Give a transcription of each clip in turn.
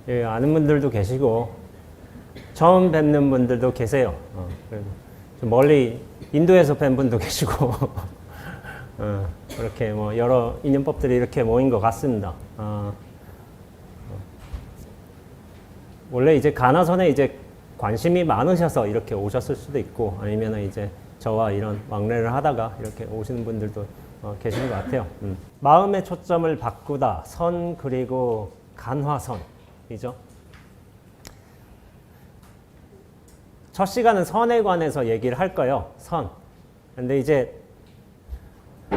예, 아는 분들도 계시고 처음 뵙는 분들도 계세요. 좀 멀리 인도에서 뵌 분도 계시고 그렇게 뭐 여러 인연법들이 이렇게 모인 것 같습니다. 원래 이제 가나선에 이제 관심이 많으셔서 이렇게 오셨을 수도 있고 아니면 이제 저와 이런 왕래를 하다가 이렇게 오시는 분들도 계시는 것 같아요. 마음의 초점을 바꾸다. 선 그리고 간화선이죠. 첫 시간은 선에 관해서 얘기를 할 거예요. 선. 근데 이제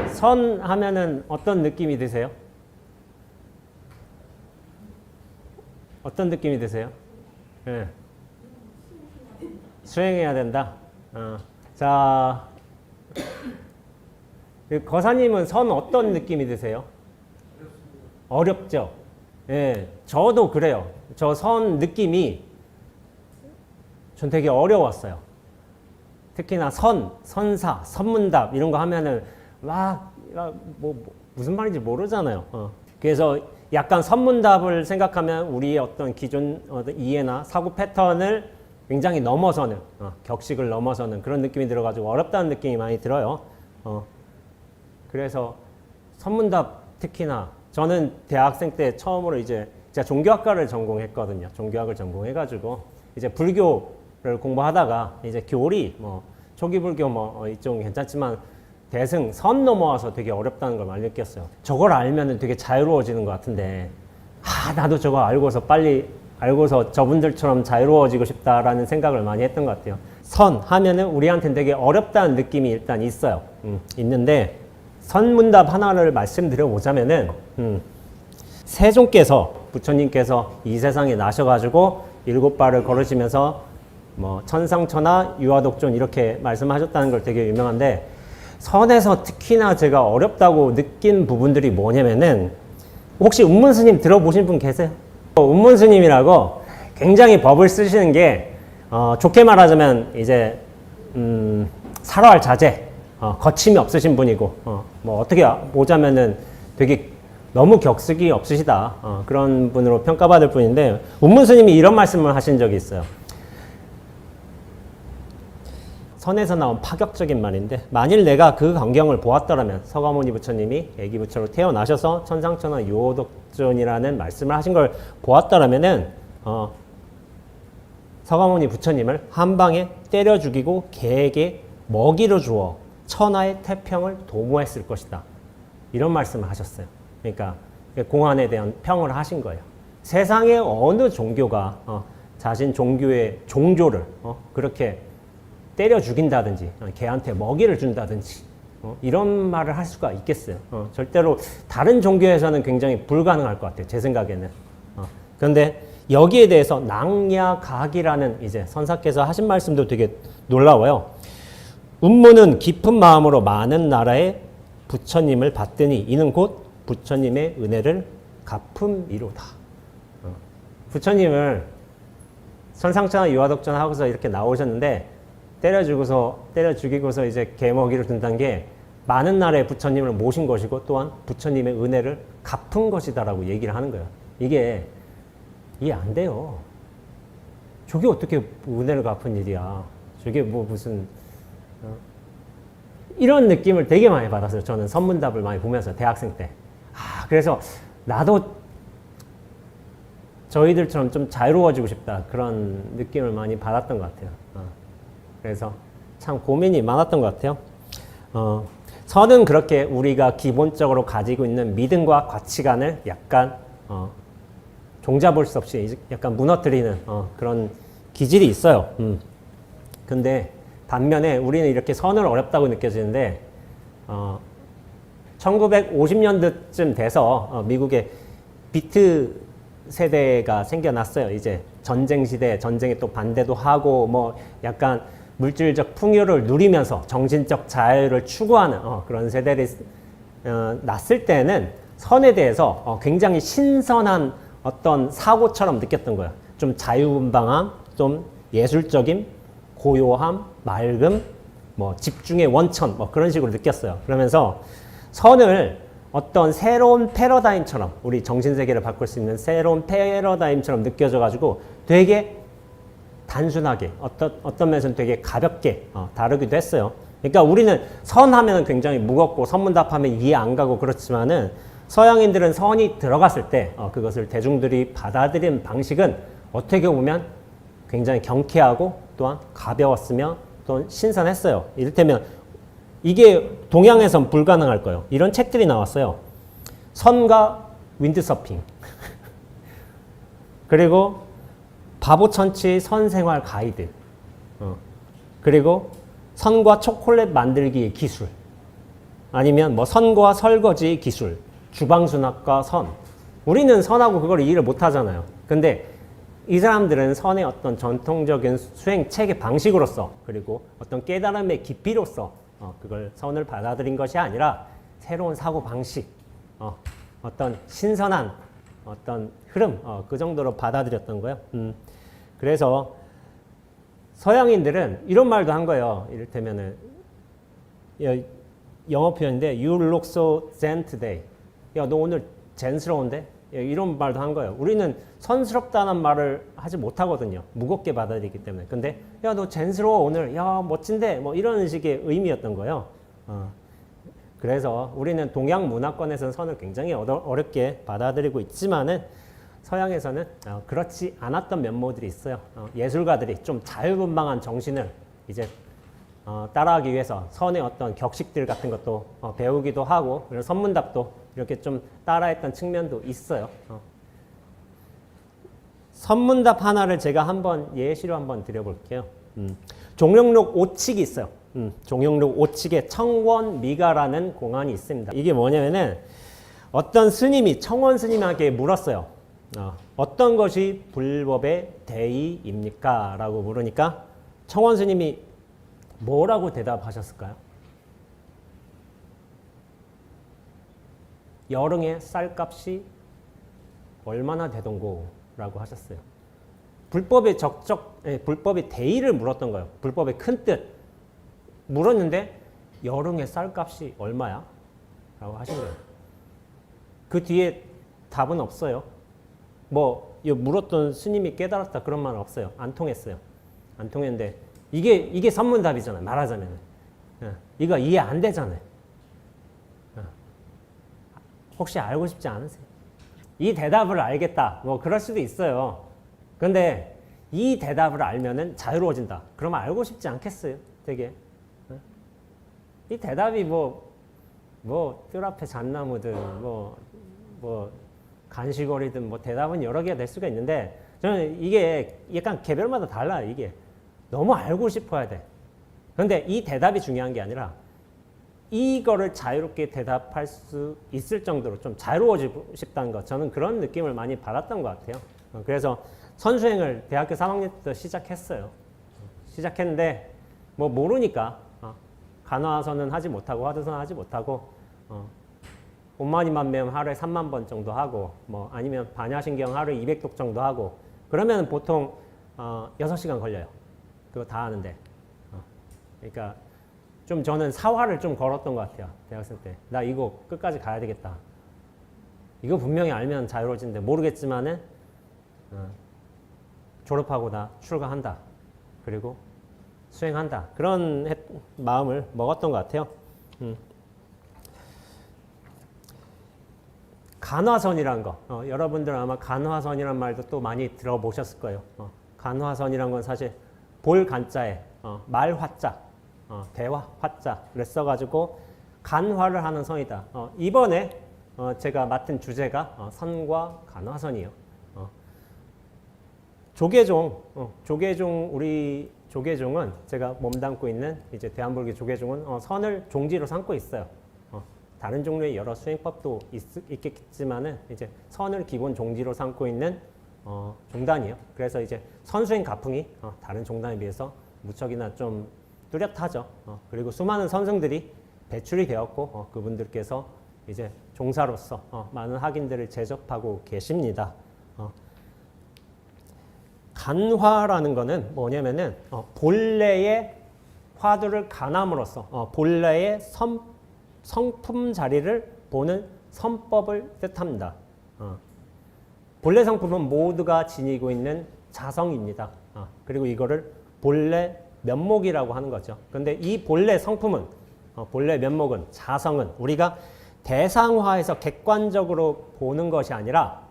선 하면은 어떤 느낌이 드세요? 어떤 느낌이 드세요? 네. 수행해야 된다. 자, 거사님은 선 어떤 느낌이 드세요? 어렵죠? 예, 저도 그래요. 저 선 느낌이 전 되게 어려웠어요. 특히나 선사, 선문답 이런 거 하면은 무슨 말인지 모르잖아요. 그래서 약간 선문답을 생각하면 우리의 어떤 기존 이해나 사고 패턴을 굉장히 넘어서는 격식을 넘어서는 그런 느낌이 들어가지고 어렵다는 느낌이 많이 들어요. 그래서 선문답 특히나 저는 대학생 때 처음으로 이제 제가 종교학과를 전공했거든요. 종교학을 전공해가지고 이제 불교를 공부하다가 이제 교리 뭐 초기 불교 뭐 이쪽은 괜찮지만 대승 선 넘어와서 되게 어렵다는 걸 많이 느꼈어요. 저걸 알면은 되게 자유로워지는 것 같은데 나도 저거 알고서 빨리 알고서 저분들처럼 자유로워지고 싶다라는 생각을 많이 했던 것 같아요. 선 하면은 우리한테는 되게 어렵다는 느낌이 일단 있어요. 있는데 선문답 하나를 말씀드려보자면은 세종께서 부처님께서 이 세상에 나셔가지고 7발을 걸으시면서 뭐 천상천하 유아독존 이렇게 말씀하셨다는 걸 되게 유명한데 선에서 특히나 제가 어렵다고 느낀 부분들이 뭐냐면은 혹시 운문스님 들어보신 분 계세요? 운문스님이라고 굉장히 법을 쓰시는 게 좋게 말하자면 이제 살아할 자제 거침이 없으신 분이고 뭐 어떻게 보자면은 되게 너무 격식이 없으시다 그런 분으로 평가받을 분인데 운문스님이 이런 말씀을 하신 적이 있어요. 선에서 나온 파격적인 말인데 만일 내가 그 광경을 보았더라면 서가모니 부처님이 애기 부처로 태어나셔서 천상천하 유오독존이라는 말씀을 하신 걸 보았더라면은 서가모니 부처님을 한 방에 때려 죽이고 개에게 먹이를 주어 천하의 태평을 도모했을 것이다. 이런 말씀을 하셨어요. 그러니까 공안에 대한 평을 하신 거예요. 세상의 어느 종교가 자신 종교의 종조를 그렇게 때려 죽인다든지 개한테 먹이를 준다든지 이런 말을 할 수가 있겠어요. 절대로 다른 종교에서는 굉장히 불가능할 것 같아요. 제 생각에는. 그런데 여기에 대해서 낭야각이라는 이제 선사께서 하신 말씀도 되게 놀라워요. 운무는 깊은 마음으로 많은 나라의 부처님을 받더니 이는 곧 부처님의 은혜를 갚음이로다. 부처님을 천상천하 유아독존 하고서 이렇게 나오셨는데 때려 죽이고서 이제 개먹이를 둔다는 게 많은 나라의 부처님을 모신 것이고 또한 부처님의 은혜를 갚은 것이다라고 얘기를 하는 거예요. 이게 이해 안 돼요. 저게 어떻게 은혜를 갚은 일이야. 저게 뭐 무슨 이런 느낌을 되게 많이 받았어요. 저는 선문답을 많이 보면서 대학생 때. 그래서 나도 저희들처럼 좀 자유로워지고 싶다. 그런 느낌을 많이 받았던 것 같아요. 그래서 참 고민이 많았던 것 같아요. 선은 그렇게 우리가 기본적으로 가지고 있는 믿음과 가치관을 약간 종잡을 수 없이 약간 무너뜨리는 그런 기질이 있어요. 근데 반면에 우리는 이렇게 선을 어렵다고 느껴지는데 1950년대쯤 돼서 미국에 비트 세대가 생겨났어요. 이제 전쟁 시대, 전쟁에 또 반대도 하고 뭐 약간 물질적 풍요를 누리면서 정신적 자유를 추구하는 그런 세대를 났을 때는 선에 대해서 굉장히 신선한 어떤 사고처럼 느꼈던 거예요. 좀 자유분방함, 좀 예술적인 고요함, 맑음, 뭐 집중의 원천, 뭐 그런 식으로 느꼈어요. 그러면서 선을 어떤 새로운 패러다임처럼 우리 정신세계를 바꿀 수 있는 새로운 패러다임처럼 느껴져가지고 되게 단순하게 어떤 면에서는 되게 가볍게 다루기도 했어요. 그러니까 우리는 선하면 굉장히 무겁고 선문답하면 이해 안 가고 그렇지만은 서양인들은 선이 들어갔을 때 그것을 대중들이 받아들이는 방식은 어떻게 보면 굉장히 경쾌하고 또한 가벼웠으며 또 신선했어요. 이를테면 이게 동양에선 불가능할 거예요. 이런 책들이 나왔어요. 선과 윈드서핑 그리고 바보천치 선생활 가이드 그리고 선과 초콜릿 만들기의 기술 아니면 뭐 선과 설거지 기술 주방수납과 선 우리는 선하고 그걸 이해를 못 하잖아요. 근데 이 사람들은 선의 어떤 전통적인 수행 체계 방식으로서 그리고 어떤 깨달음의 깊이로서 그걸 선을 받아들인 것이 아니라 새로운 사고 방식 어떤 신선한 어떤 흐름 그 정도로 받아들였던 거예요. 그래서 서양인들은 이런 말도 한 거예요. 이를테면은 영어 표현인데 You look so zen today. 야, 너 오늘 젠스러운데? 이런 말도 한 거예요. 우리는 선스럽다는 말을 하지 못하거든요. 무겁게 받아들이기 때문에. 근데 야, 너 젠스러워 오늘. 야, 멋진데? 뭐 이런 식의 의미였던 거예요. 그래서 우리는 동양 문화권에서는 선을 굉장히 어렵게 받아들이고 있지만은 서양에서는 그렇지 않았던 면모들이 있어요. 예술가들이 좀 자유분방한 정신을 이제 따라하기 위해서 선의 어떤 격식들 같은 것도 배우기도 하고 그리고 선문답도 이렇게 좀 따라했던 측면도 있어요. 선문답 하나를 제가 한번 예시로 한번 드려볼게요. 종영록 5칙이 있어요. 종영록 5칙에 청원미가라는 공안이 있습니다. 이게 뭐냐면은 어떤 스님이 청원 스님에게 물었어요. 어떤 것이 불법의 대의입니까? 라고 물으니까 청원 스님이 뭐라고 대답하셨을까요? 여릉의 쌀값이 얼마나 되던고 라고 하셨어요. 불법의 불법의 대의를 물었던 거예요. 불법의 큰 뜻. 물었는데 여릉의 쌀값이 얼마야? 라고 하신 거예요. 그 뒤에 답은 없어요. 뭐 물었던 스님이 깨달았다 그런 말은 없어요. 안 통했어요. 안 통했는데 이게 선문답이잖아요. 말하자면 이거 이해 안 되잖아요. 혹시 알고 싶지 않으세요? 이 대답을 알겠다. 뭐 그럴 수도 있어요. 근데 이 대답을 알면은 자유로워진다. 그러면 알고 싶지 않겠어요? 되게. 이 대답이 뜰 앞에 잣나무든 뭐 간식거리든 뭐 대답은 여러 개가 될 수가 있는데 저는 이게 약간 개별마다 달라요. 이게 너무 알고 싶어야 돼. 그런데 이 대답이 중요한 게 아니라 이거를 자유롭게 대답할 수 있을 정도로 좀 자유로워지고 싶다는 것 저는 그런 느낌을 많이 받았던 것 같아요. 그래서 선수행을 대학교 3학년 때 시작했어요. 시작했는데 뭐 모르니까 간화선은 하지 못하고 화두선 하지 못하고 온마니만매음 하루에 3만 번 정도 하고 뭐 아니면 반야신경 하루에 200독 정도 하고 그러면 보통 6시간 걸려요. 그거 다 하는데. 그러니까 좀 저는 사활을 좀 걸었던 것 같아요. 대학생 때. 나 이거 끝까지 가야 되겠다. 이거 분명히 알면 자유로워지는데 모르겠지만은 졸업하고 나 출가한다. 그리고 수행한다. 그런 마음을 먹었던 것 같아요. 간화선이라는 거. 여러분들은 아마 간화선이라는 말도 또 많이 들어보셨을 거예요. 간화선이라는 건 사실 볼 간자에 말 화자, 대화 화자를 써가지고 간화를 하는 선이다. 이번에 제가 맡은 주제가 선과 간화선이에요. 조계종 우리 조계종은 제가 몸담고 있는 이제 대한불교 조계종은 선을 종지로 삼고 있어요. 다른 종류의 여러 수행법도 있겠지만은 이제 선을 기본 종지로 삼고 있는 종단이에요. 그래서 이제 선수행 가풍이 다른 종단에 비해서 무척이나 좀 뚜렷하죠. 그리고 수많은 선승들이 배출이 되었고 그분들께서 이제 종사로서 많은 학인들을 제접하고 계십니다. 간화라는 거는 뭐냐면은 본래의 화두를 간함으로써 본래의 성품 자리를 보는 선법을 뜻합니다. 본래 성품은 모두가 지니고 있는 자성입니다. 그리고 이거를 본래 면목이라고 하는 거죠. 근데 이 본래 성품은, 본래 면목은, 자성은 우리가 대상화해서 객관적으로 보는 것이 아니라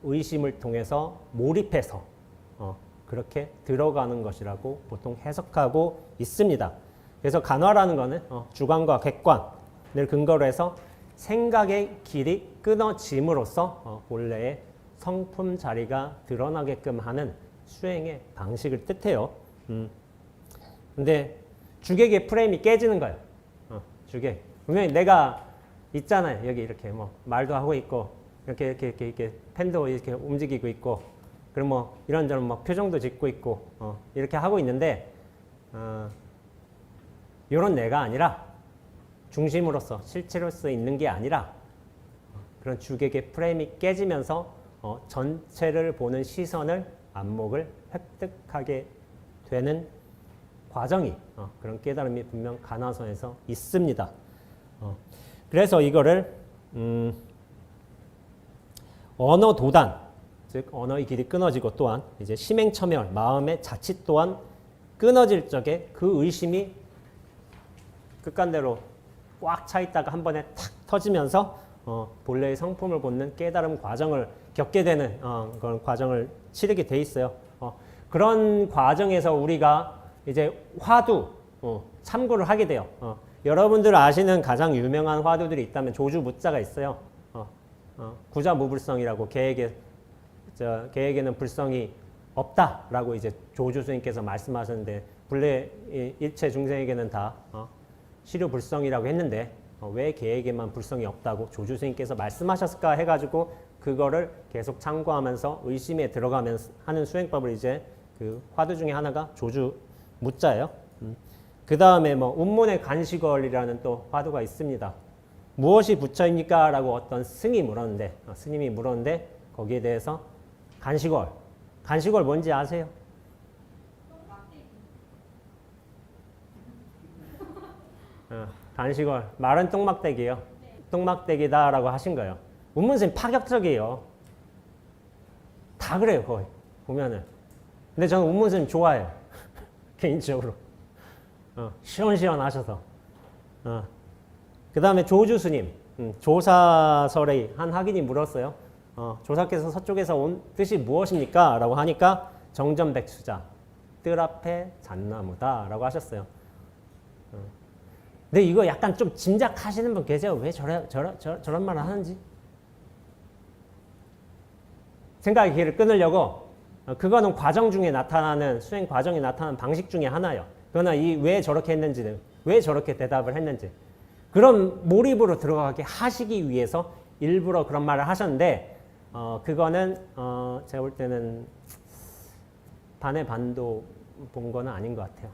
의심을 통해서 몰입해서 그렇게 들어가는 것이라고 보통 해석하고 있습니다. 그래서 간화라는 것은 주관과 객관을 근거로 해서 생각의 길이 끊어짐으로써 본래의 성품 자리가 드러나게끔 하는 수행의 방식을 뜻해요. 근데 주객의 프레임이 깨지는 거예요. 주객. 분명히 내가 있잖아요. 여기 이렇게 뭐 말도 하고 있고 이렇게 펜도 이렇게 움직이고 있고 그리고 뭐 이런저런 뭐 표정도 짓고 있고 이렇게 하고 있는데 이런 내가 아니라 중심으로서 실체로서 있는 게 아니라 그런 주객의 프레임이 깨지면서 전체를 보는 시선을 안목을 획득하게 되는 과정이 그런 깨달음이 분명 간화선에서 있습니다. 그래서 이거를 언어 도단, 즉 언어의 길이 끊어지고 또한 이제 심행처멸, 마음의 자칫 또한 끊어질 적에 그 의심이 끝간대로 꽉 차 있다가 한 번에 탁 터지면서 본래의 성품을 보는 깨달음 과정을 겪게 되는 그런 과정을 치르게 돼 있어요. 그런 과정에서 우리가 이제 화두 참고를 하게 돼요. 여러분들 아시는 가장 유명한 화두들이 있다면 조주무자가 있어요. 구자무불성이라고 계에게는 불성이 없다라고 이제 조주 스님께서 말씀하셨는데 본래 일체 중생에게는 다 시류불성이라고 했는데 왜 계에게만 불성이 없다고 조주 스님께서 말씀하셨을까 해가지고 그거를 계속 참고하면서 의심에 들어가면서 하는 수행법을 이제 그 화두 중에 하나가 조주무자예요. 그 다음에 뭐 운문의 간시걸이라는 또 화두가 있습니다. 무엇이 부처입니까? 라고 어떤 스님이 물었는데 거기에 대해서 간시걸 뭔지 아세요? 간시걸 말은 똥막대기예요. 똥막대기다라고 하신 거예요. 운문스님 파격적이에요. 다 그래요 거의 보면은. 근데 저는 운문스님 좋아해요. 개인적으로. 시원시원하셔서. 그 다음에 조주스님, 조사설의 한 학인이 물었어요. 조사께서 서쪽에서 온 뜻이 무엇입니까? 라고 하니까 정전백수자, 뜰 앞에 잣나무다 라고 하셨어요. 근데 이거 약간 좀 짐작하시는 분 계세요? 왜 저런 말을 하는지? 생각의 길을 끊으려고 그거는 과정 중에 나타나는 수행 과정에 나타나는 방식 중에 하나예요. 그러나 왜 저렇게 했는지는 왜 저렇게 대답을 했는지 그런 몰입으로 들어가게 하시기 위해서 일부러 그런 말을 하셨는데 그거는 제가 볼 때는 반의 반도 본 거는 아닌 것 같아요.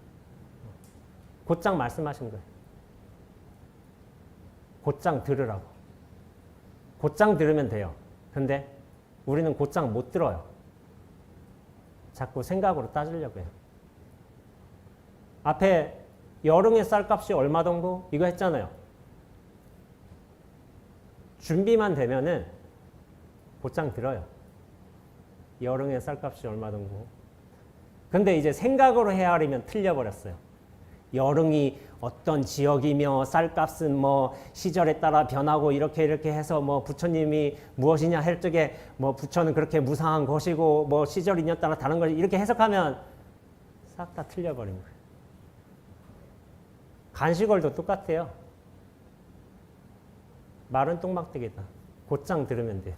곧장 말씀하신 거예요. 곧장 들으라고. 곧장 들으면 돼요. 근데 우리는 곧장 못 들어요. 자꾸 생각으로 따지려고 해요. 앞에 여릉의 쌀값이 얼마 정도? 이거 했잖아요. 준비만 되면은 곧장 들어요. 여릉의 쌀값이 얼마 정도? 근데 이제 생각으로 헤아리면 틀려버렸어요. 여릉이 어떤 지역이며 쌀값은 뭐 시절에 따라 변하고 이렇게 해서 뭐 부처님이 무엇이냐 할 적에 뭐 부처는 그렇게 무상한 것이고 뭐 시절 인연 따라 다른 걸 이렇게 해석하면 싹 다 틀려버린 거예요. 간시걸도 똑같아요. 말은 똥막대기다. 곧장 들으면 돼요.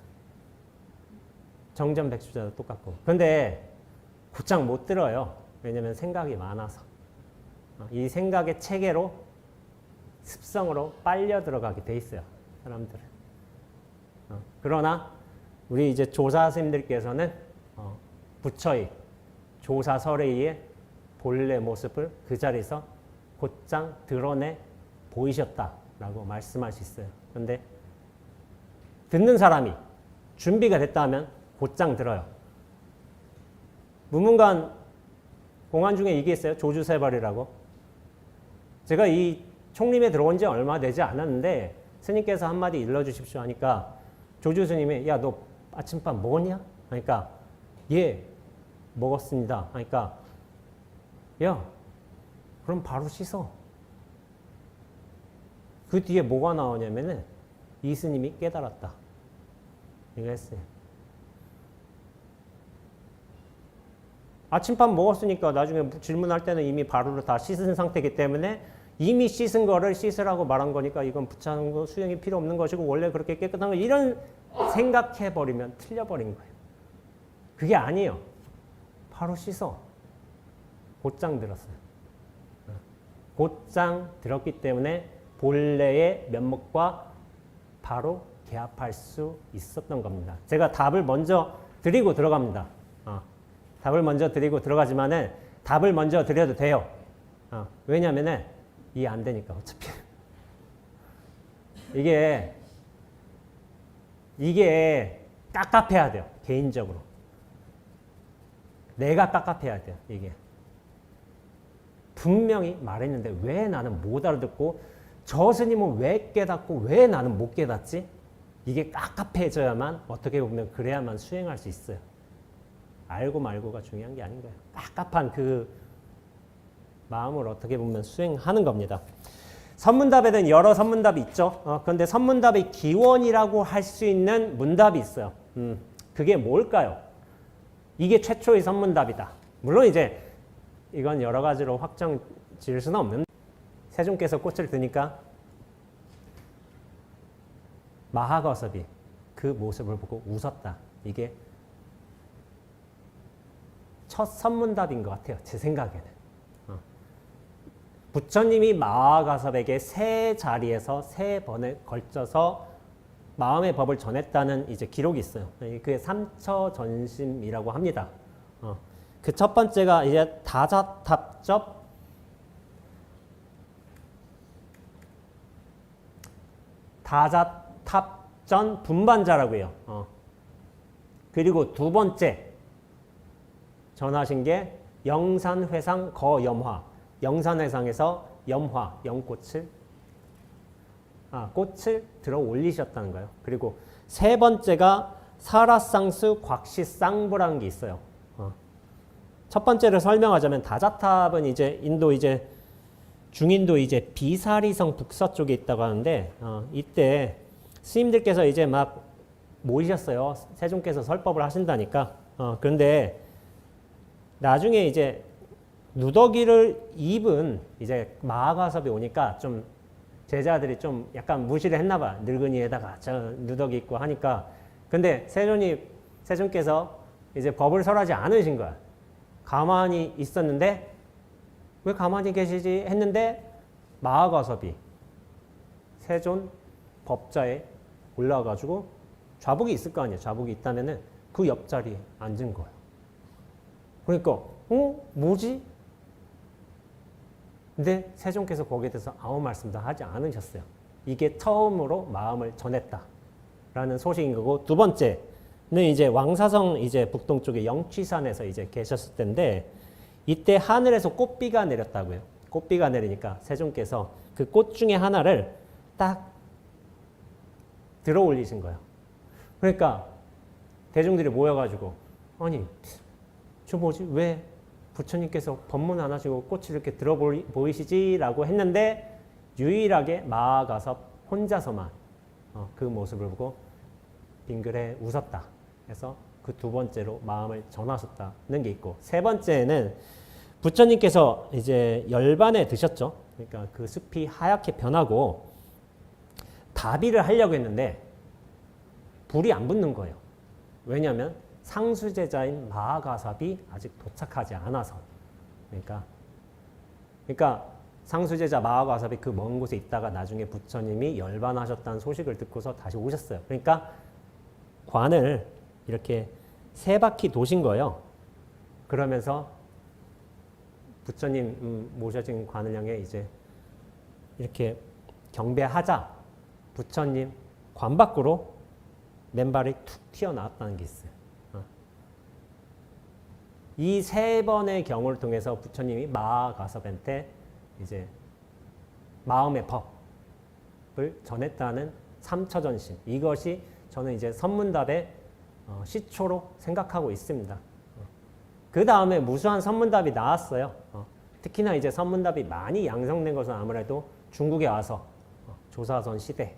정전백수자도 똑같고. 근데 곧장 못 들어요. 왜냐면 생각이 많아서. 이 생각의 체계로 습성으로 빨려 들어가게 돼 있어요. 사람들은. 그러나 우리 이제 조사 스님들께서는 부처의 조사설의의 본래 모습을 그 자리에서 곧장 드러내 보이셨다라고 말씀할 수 있어요. 그런데 듣는 사람이 준비가 됐다 하면 곧장 들어요. 무문관 공안 중에 이게 있어요. 조주세발이라고. 제가 이 총림에 들어온 지 얼마 되지 않았는데 스님께서 한마디 일러주십시오 하니까 조주 스님이 야, 너 아침밥 먹었냐? 하니까 예, 먹었습니다. 하니까 야, 그럼 바로 씻어. 그 뒤에 뭐가 나오냐면은 이 스님이 깨달았다. 이거 했어요. 아침밥 먹었으니까 나중에 질문할 때는 이미 바로로 다 씻은 상태이기 때문에 이미 씻은 거를 씻으라고 말한 거니까 이건 부차는 거 수행이 필요 없는 것이고 원래 그렇게 깨끗한 거 이런 생각해버리면 틀려버린 거예요. 그게 아니에요. 바로 씻어. 곧장 들었어요. 곧장 들었기 때문에 본래의 면목과 바로 개합할 수 있었던 겁니다. 제가 답을 먼저 드리고 들어갑니다. 답을 먼저 드리고 들어가지만은 답을 먼저 드려도 돼요. 왜냐면은 이해 안 되니까 어차피. 이게 깝깝해야 돼요. 개인적으로. 내가 깝깝해야 돼요. 이게. 분명히 말했는데 왜 나는 못 알아듣고 저 스님은 왜 깨닫고 왜 나는 못 깨닫지? 이게 깝깝해져야만 어떻게 보면 그래야만 수행할 수 있어요. 알고 말고가 중요한 게 아닌 거예요. 깝깝한 그 마음을 어떻게 보면 수행하는 겁니다. 선문답에는 여러 선문답이 있죠. 그런데 선문답의 기원이라고 할 수 있는 문답이 있어요. 그게 뭘까요? 이게 최초의 선문답이다. 물론 이제 이건 여러 가지로 확정 지을 수는 없는데 세존께서 꽃을 드니까 마하거섭이 그 모습을 보고 웃었다. 이게 첫 선문답인 것 같아요. 제 생각에는. 부처님이 마하가섭에게 세 자리에서 세 번에 걸쳐서 마음의 법을 전했다는 이제 기록이 있어요. 그게 삼처전심이라고 합니다. 그 첫 번째가 이제 다자탑전 분반자라고 해요. 그리고 두 번째 전하신 게 영산회상 거염화. 영산회상에서 염화, 염꽃을 꽃을 들어 올리셨다는 거예요. 그리고 세 번째가 사라상수 곽시쌍부라는 게 있어요. 첫 번째를 설명하자면 다자탑은 이제 인도 이제 중인도 이제 비사리성 북서쪽에 있다고 하는데 이때 스님들께서 이제 막 모이셨어요. 세존께서 설법을 하신다니까. 그런데 나중에 이제 누더기를 입은 이제 마하가섭이 오니까 좀 제자들이 좀 약간 무시를 했나 봐. 늙은이에다가 저 누더기 입고 하니까. 근데 세존께서 이제 법을 설하지 않으신 거야. 가만히 있었는데 왜 가만히 계시지 했는데 마하가섭이 세존 법자에 올라와가지고 좌복이 있을 거 아니에요. 좌복이 있다면은 그 옆자리에 앉은 거예요. 그러니까 뭐지? 근데 세존께서 거기에 대해서 아무 말씀도 하지 않으셨어요. 이게 처음으로 마음을 전했다라는 소식인 거고, 두 번째는 이제 왕사성 이제 북동쪽의 영취산에서 이제 계셨을 텐데 이때 하늘에서 꽃비가 내렸다고요. 꽃비가 내리니까 세존께서 그 꽃 중에 하나를 딱 들어 올리신 거예요. 그러니까 대중들이 모여가지고 아니 저 뭐지? 왜 부처님께서 법문 안 하시고 꽃을 이렇게 들어 보이시지? 라고 했는데 유일하게 마하가섭 혼자서만 그 모습을 보고 빙그레 웃었다. 그래서 그 두 번째로 마음을 전하셨다는 게 있고, 세 번째는 부처님께서 이제 열반에 드셨죠. 그러니까 그 숲이 하얗게 변하고 다비를 하려고 했는데 불이 안 붙는 거예요. 왜냐하면 상수제자인 마하가섭이 아직 도착하지 않아서. 그러니까 상수제자 마하가섭이 그 먼 곳에 있다가 나중에 부처님이 열반하셨다는 소식을 듣고서 다시 오셨어요. 그러니까 관을 이렇게 세 바퀴 도신 거예요. 그러면서 부처님 모셔진 관을 향해 이제 이렇게 경배하자 부처님 관 밖으로 맨발이 툭 튀어나왔다는 게 있어요. 이 세 번의 경우를 통해서 부처님이 마하가섭한테 이제 마음의 법, 전했다는 3차 전신. 이것이 저는 이제 선문답의 시초로 생각하고 있습니다. 그 다음에 무수한 선문답이 나왔어요. 특히나 이제 선문답이 많이 양성된 것은 아무래도 중국에 와서 조사선 시대,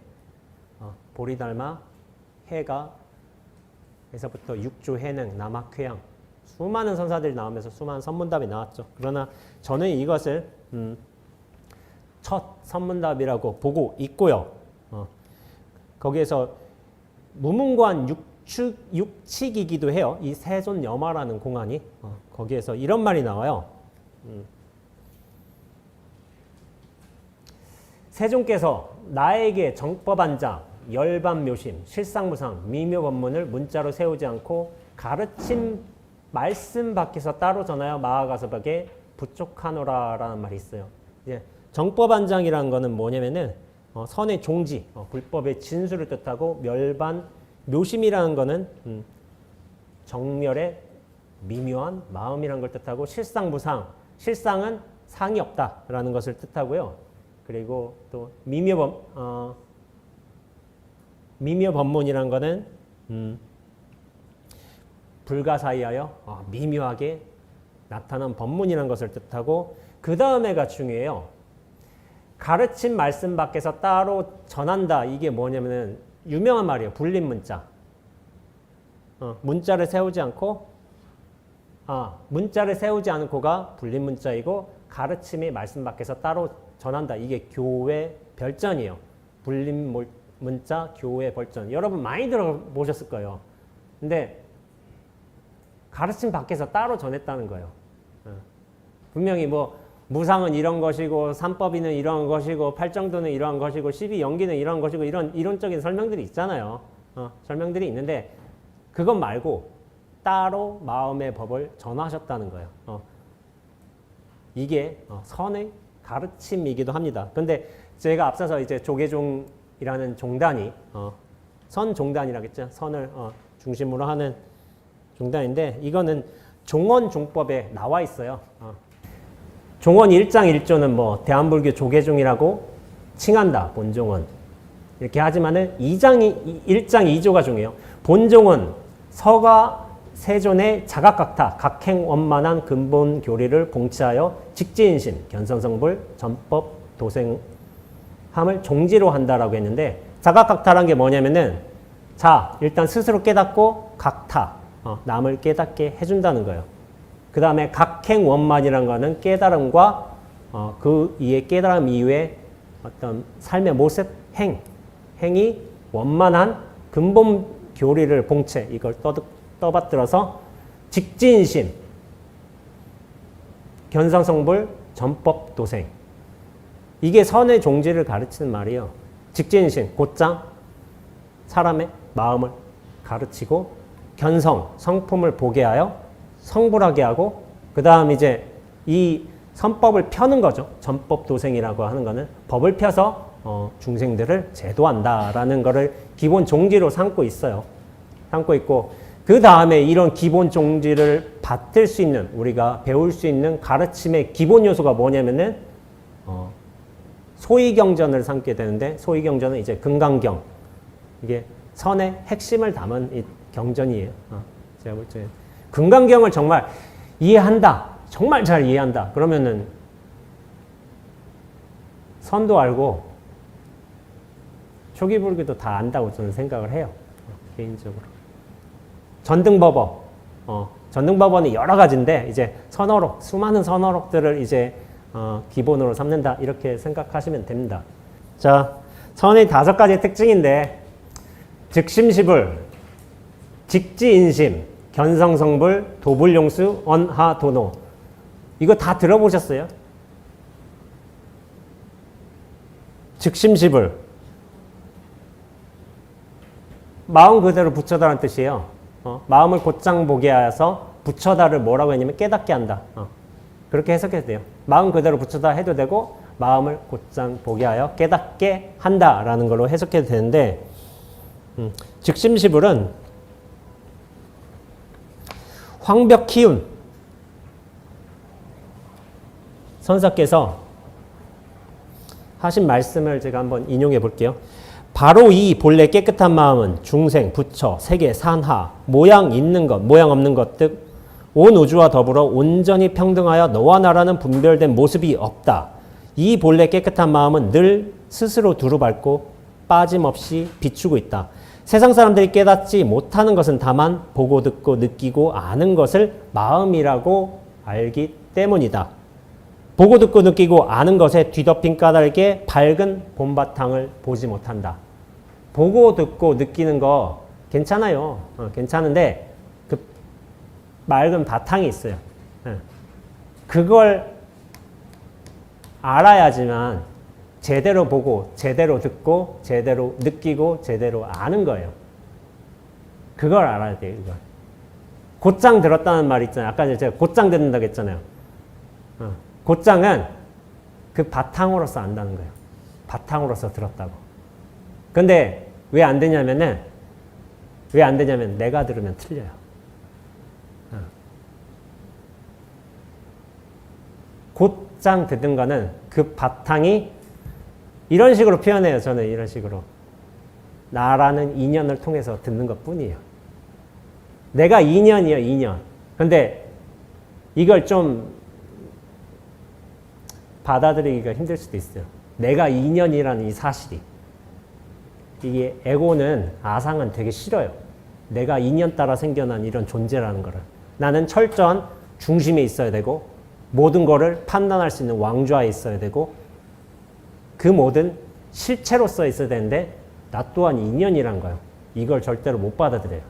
보리달마, 해가, 에서부터 육조, 해능, 남학회양 수많은 선사들이 나오면서 수많은 선문답이 나왔죠. 그러나 저는 이것을 첫 선문답이라고 보고 있고요. 거기에서 무문관 육칙이기도 해요. 이 세존여마라는 공안이 거기에서 이런 말이 나와요. 세존께서 나에게 정법안자, 열반묘심, 실상무상, 미묘법문을 문자로 세우지 않고 가르침 말씀 밖에서 따로 전하여 마아가섭에게 부족하노라라는 말이 있어요. 이제 정법안장이라는 거는 뭐냐면은 선의 종지, 불법의 진수를 뜻하고 멸반, 묘심이라는 거는 정멸의 미묘한 마음이라는 걸 뜻하고 실상무상, 실상은 상이 없다라는 것을 뜻하고요. 그리고 또 미묘법문이라는 거는 불가사의하여 미묘하게 나타난 법문이라는 것을 뜻하고 그 다음에가 중요해요. 가르침 말씀 밖에서 따로 전한다. 이게 뭐냐면은 유명한 말이에요. 불림문자. 문자를 세우지 않고 문자를 세우지 않고가 불림문자이고 가르침이 말씀 밖에서 따로 전한다. 이게 교회 별전이에요. 불림문자 교회 별전. 여러분 많이 들어보셨을 거예요. 근데 가르침 밖에서 따로 전했다는 거예요. 분명히 뭐 무상은 이런 것이고 삼법인은 이런 것이고 팔정도는 이러한 것이고 십이연기는 이러한 것이고 이런 이론적인 설명들이 있잖아요. 설명들이 있는데 그것 말고 따로 마음의 법을 전하셨다는 거예요. 이게 선의 가르침이기도 합니다. 그런데 제가 앞서서 이제 조계종이라는 종단이 선종단이라겠죠. 선을 중심으로 하는 종단인데 이거는 종원종법에 나와 있어요. 종원 1장 1조는 뭐 대한불교 조계종이라고 칭한다. 본종은. 이렇게 하지만은 1장 2조가 중요해요. 본종은 서가 세존의 자각각타, 각행원만한 근본 교리를 봉치하여 직지인심, 견성성불, 전법, 도생함을 종지로 한다라고 했는데 자각각타란 게 뭐냐면은 자, 일단 스스로 깨닫고 각타, 남을 깨닫게 해준다는 거예요. 그 다음에 각행원만이라는 거는 깨달음과 그 이에 깨달음 이후에 어떤 삶의 모습, 행이 원만한 근본 교리를 봉체, 이걸 떠받들어서 직진심, 견성성불, 전법, 도생. 이게 선의 종지를 가르치는 말이에요. 직진심, 곧장 사람의 마음을 가르치고 견성, 성품을 보게 하여 성불하게 하고 그 다음 이제 이 선법을 펴는 거죠. 전법 도생이라고 하는 거는 법을 펴서 중생들을 제도한다라는 거를 기본 종지로 삼고 있어요. 삼고 있고 그 다음에 이런 기본 종지를 받들 수 있는 우리가 배울 수 있는 가르침의 기본 요소가 뭐냐면은 소위경전을 삼게 되는데 소위경전은 이제 금강경 이게 선의 핵심을 담은 이 경전이에요. 제가 볼 때 금강경을 정말 이해한다. 정말 잘 이해한다. 그러면은 선도 알고 초기불교도 다 안다고 저는 생각을 해요. 개인적으로. 전등법어. 전등법어는 여러 가지인데 이제 선어록, 수많은 선어록들을 이제 기본으로 삼는다. 이렇게 생각하시면 됩니다. 자, 선의 5가지 특징인데 즉심시불, 직지인심, 견성성불, 도불용수, 언하도노. 이거 다 들어보셨어요? 즉심시불. 마음 그대로 부처다라는 뜻이에요. 마음을 곧장 보게 하여서 부처다를 뭐라고 했냐면 깨닫게 한다. 그렇게 해석해도 돼요. 마음 그대로 부처다 해도 되고 마음을 곧장 보게 하여 깨닫게 한다라는 걸로 해석해도 되는데 즉심시불은 황벽희운 선사께서 하신 말씀을 제가 한번 인용해 볼게요. 바로 이 본래 깨끗한 마음은 중생, 부처, 세계, 산하, 모양 있는 것, 모양 없는 것 등 온 우주와 더불어 온전히 평등하여 너와 나라는 분별된 모습이 없다. 이 본래 깨끗한 마음은 늘 스스로 두루밟고 빠짐없이 비추고 있다. 세상 사람들이 깨닫지 못하는 것은 다만 보고 듣고 느끼고 아는 것을 마음이라고 알기 때문이다. 보고 듣고 느끼고 아는 것에 뒤덮인 까닭에 밝은 본바탕을 보지 못한다. 보고 듣고 느끼는 거 괜찮아요. 괜찮은데 그 맑은 바탕이 있어요. 그걸 알아야지만 제대로 보고 제대로 듣고 제대로 느끼고 제대로 아는 거예요. 그걸 알아야 돼요. 이걸. 곧장 들었다는 말 있잖아요. 아까 제가 곧장 듣는다고 했잖아요. 곧장은 그 바탕으로서 안다는 거예요. 바탕으로서 들었다고. 근데 왜 안 되냐면 내가 들으면 틀려요. 곧장 듣는 거는 그 바탕이 이런 식으로 표현해요. 저는 이런 식으로. 나라는 인연을 통해서 듣는 것 뿐이에요. 내가 인연이에요. 인연. 근데 이걸 좀 받아들이기가 힘들 수도 있어요. 내가 인연이라는 이 사실이. 이게 에고는, 아상은 되게 싫어요. 내가 인연 따라 생겨난 이런 존재라는 거를. 나는 철저한 중심에 있어야 되고 모든 거를 판단할 수 있는 왕좌에 있어야 되고 그 모든 실체로서 있어야 되는데 나 또한 인연이란 거예요. 이걸 절대로 못 받아들여요.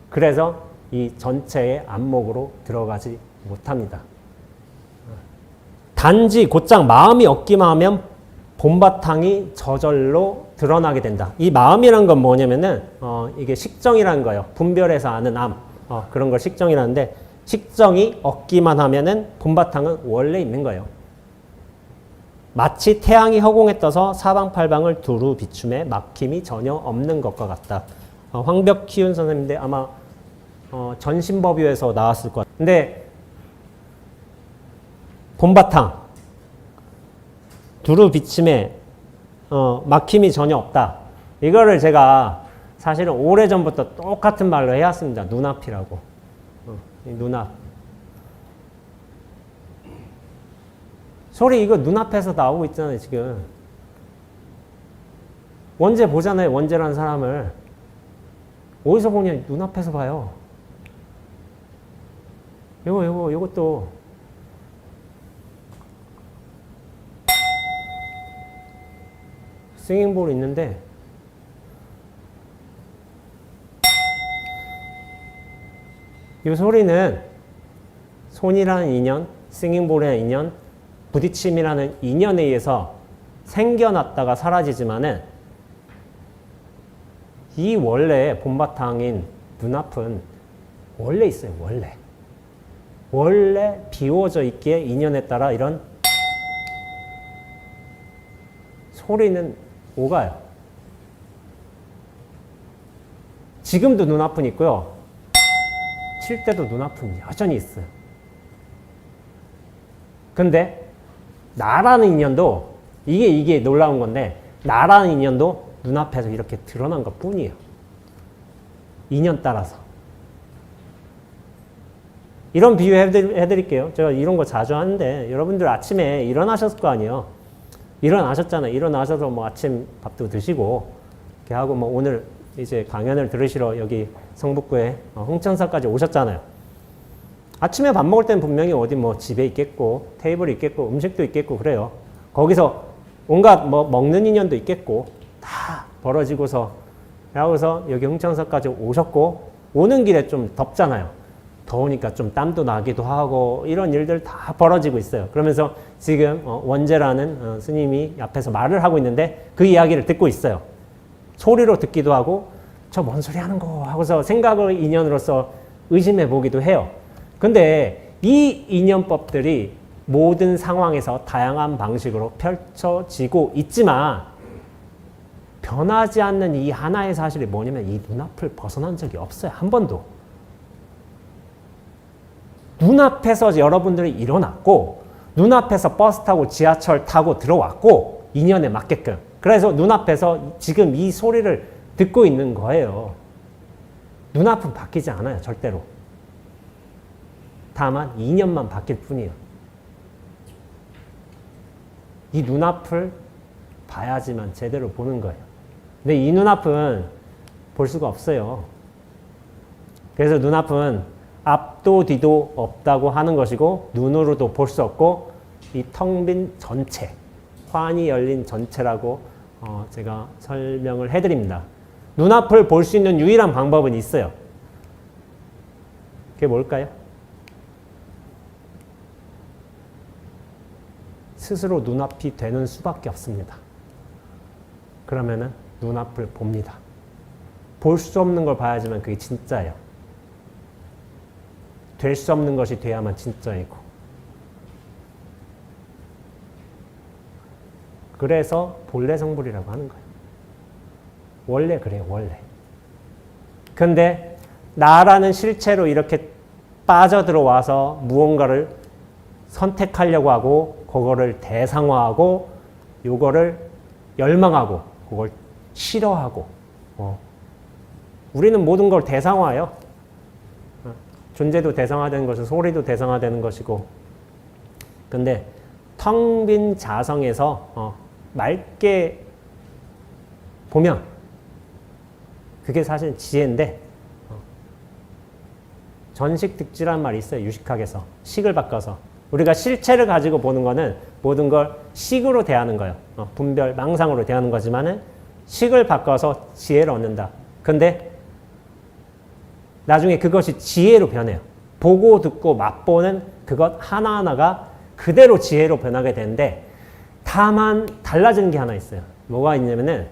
그래서 이 전체의 안목으로 들어가지 못합니다. 단지 곧장 마음이 없기만 하면 본바탕이 저절로 드러나게 된다. 이 마음이란 건 뭐냐면은 이게 식정이라는 거예요. 분별해서 아는 암. 그런 걸 식정이라는데 식정이 없기만 하면은 본바탕은 원래 있는 거예요. 마치 태양이 허공에 떠서 사방팔방을 두루 비춤에 막힘이 전혀 없는 것과 같다. 황벽희윤 선생님인데 아마 전신법유에서 나왔을 것 같아요. 근데 본바탕 두루 비침에 막힘이 전혀 없다. 이거를 제가 사실은 오래전부터 똑같은 말로 해왔습니다. 눈앞이라고. 눈앞. 소리 이거 눈앞에서 나오고 있잖아요. 지금. 원재 보잖아요. 원재라는 사람을. 어디서 보냐. 눈앞에서 봐요. 요것도 싱잉볼 있는데 이 소리는 손이라는 인연, 싱잉볼이라는 인연, 부딪힘이라는 인연에 의해서 생겨났다가 사라지지만은 이 원래 본바탕인 눈앞은 원래 있어요. 원래 비워져 있기에 인연에 따라 이런 소리는 오가요. 지금도 눈앞은 있고요. 칠 때도 눈앞은 여전히 있어요. 근데 나라는 인연도 이게 놀라운 건데 나라는 인연도 눈앞에서 이렇게 드러난 것 뿐이에요. 인연 따라서. 이런 비유 해드릴게요. 제가 이런 거 자주 하는데 여러분들 아침에 일어나셨을 거 아니에요. 일어나셨잖아요. 일어나셔서 뭐 아침 밥도 드시고 이렇게 하고 뭐 오늘 이제 강연을 들으시러 여기 성북구에 홍천사까지 오셨잖아요. 아침에 밥 먹을 때는 분명히 어디 뭐 집에 있겠고 테이블이 있겠고 음식도 있겠고 그래요. 거기서 온갖 뭐 먹는 인연도 있겠고 다 벌어지고서 여기서 여기 홍천사까지 오셨고 오는 길에 좀 덥잖아요. 더우니까 좀 땀도 나기도 하고 이런 일들 다 벌어지고 있어요. 그러면서 지금 원재라는 스님이 앞에서 말을 하고 있는데 그 이야기를 듣고 있어요. 소리로 듣기도 하고 저 뭔 소리 하는 거 하고서 생각을 인연으로서 의심해 보기도 해요. 근데 이 인연법들이 모든 상황에서 다양한 방식으로 펼쳐지고 있지만 변하지 않는 이 하나의 사실이 뭐냐면 이 눈앞을 벗어난 적이 없어요. 한 번도. 눈앞에서 여러분들이 일어났고 눈앞에서 버스 타고 지하철 타고 들어왔고 인연에 맞게끔. 그래서 눈앞에서 지금 이 소리를 듣고 있는 거예요. 눈앞은 바뀌지 않아요. 절대로. 다만 인연만 바뀔 뿐이에요. 이 눈앞을 봐야지만 제대로 보는 거예요. 근데 이 눈앞은 볼 수가 없어요. 그래서 눈앞은 앞도 뒤도 없다고 하는 것이고 눈으로도 볼 수 없고 이 텅 빈 전체, 환히 열린 전체라고 제가 설명을 해드립니다. 눈앞을 볼 수 있는 유일한 방법은 있어요. 그게 뭘까요? 스스로 눈앞이 되는 수밖에 없습니다. 그러면은 눈앞을 봅니다. 볼 수 없는 걸 봐야지만 그게 진짜예요. 될 수 없는 것이 돼야만 진짜이고. 그래서 본래 성불이라고 하는 거예요. 원래 그래요, 원래. 근데 나라는 실체로 이렇게 빠져들어와서 무언가를 선택하려고 하고 그거를 대상화하고 요거를 열망하고 그걸 싫어하고 우리는 모든 걸 대상화해요. 존재도 대상화되는 것이고 소리도 대상화되는 것이고 근데 텅 빈 자성에서 맑게 보면 그게 사실 지혜인데 전식득지라는 말이 있어요. 유식학에서. 식을 바꿔서. 우리가 실체를 가지고 보는 거는 모든 걸 식으로 대하는 거예요. 분별, 망상으로 대하는 거지만은 식을 바꿔서 지혜를 얻는다. 근데 나중에 그것이 지혜로 변해요. 보고 듣고 맛보는 그것 하나하나가 그대로 지혜로 변하게 되는데 다만 달라지는 게 하나 있어요. 뭐가 있냐면은